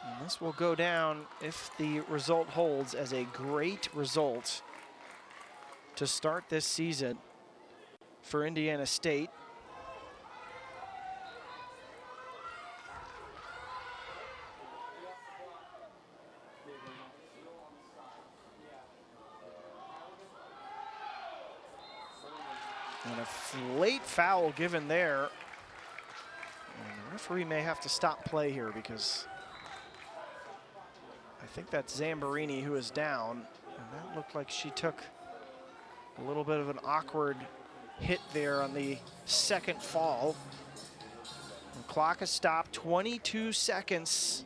Speaker 1: And this will go down, if the result holds, as a great result to start this season for Indiana State. And a late foul given there. And the referee may have to stop play here because I think that's Zammarini who is down. And that looked like she took a little bit of an awkward hit there on the second fall. The clock has stopped, 22 seconds.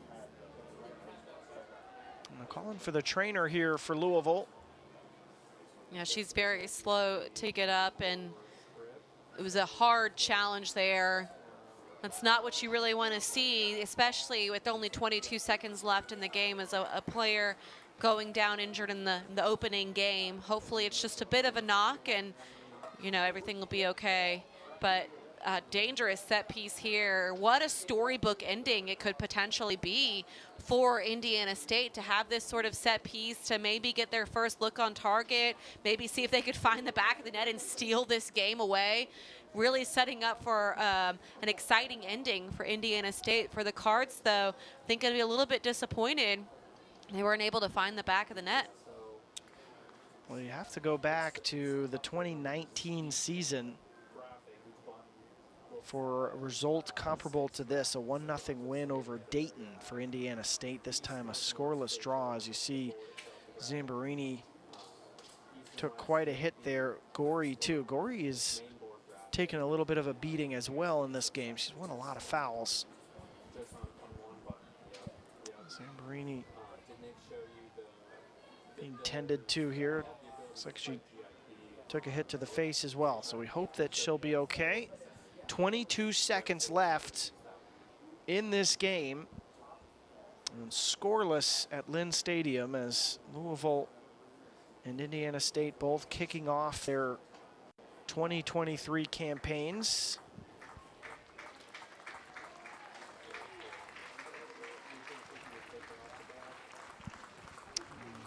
Speaker 1: And I'm calling for the trainer here for Louisville.
Speaker 2: Yeah, she's very slow to get up, and it was a hard challenge there. That's not what you really want to see, especially with only 22 seconds left in the game as a player going down injured in the opening game. Hopefully it's just a bit of a knock and, you know, everything will be okay. But dangerous set piece here. What a storybook ending it could potentially be for Indiana State to have this sort of set piece, to maybe get their first look on target, maybe see if they could find the back of the net and steal this game away. Really setting up for an exciting ending for Indiana State. For the Cards, though, I think it'll be a little bit disappointed they weren't able to find the back of the net.
Speaker 1: Well, you have to go back to the 2019 season for a result comparable to this, a 1-0 win over Dayton for Indiana State. This time a scoreless draw. As you see, Zammarini took quite a hit there. Gorey too. Gorey is taken a little bit of a beating as well in this game. She's won a lot of fouls. Zammarini being tended to here. Looks like she took a hit to the face as well. So we hope that she'll be okay. 22 seconds left in this game. And scoreless at Lynn Stadium as Louisville and Indiana State both kicking off their 2023 campaigns.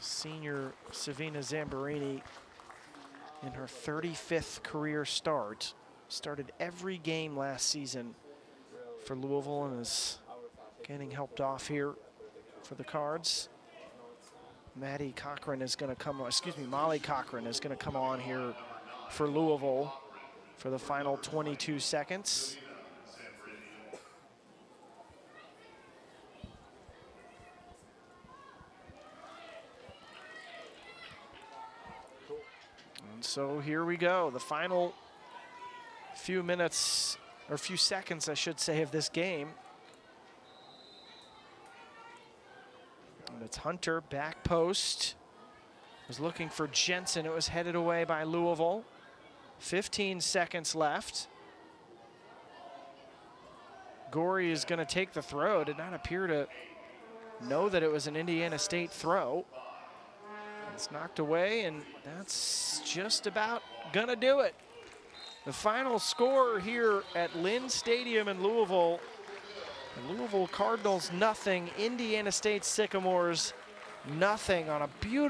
Speaker 1: Senior Savina Zammarini in her 35th career start. Started every game last season for Louisville and is getting helped off here for the Cards. Molly Cochran is going to come on here for Louisville for the final 22 seconds. And so here we go, the final few minutes, or few seconds, I should say, of this game. And it's Hunter, back post. Was looking for Jensen. It was headed away by Louisville. 15 seconds left. Gorey is going to take the throw. Did not appear to know that it was an Indiana State throw. It's knocked away, and that's just about going to do it. The final score here at Lynn Stadium in Louisville. The Louisville Cardinals nothing, Indiana State Sycamores nothing on a beautiful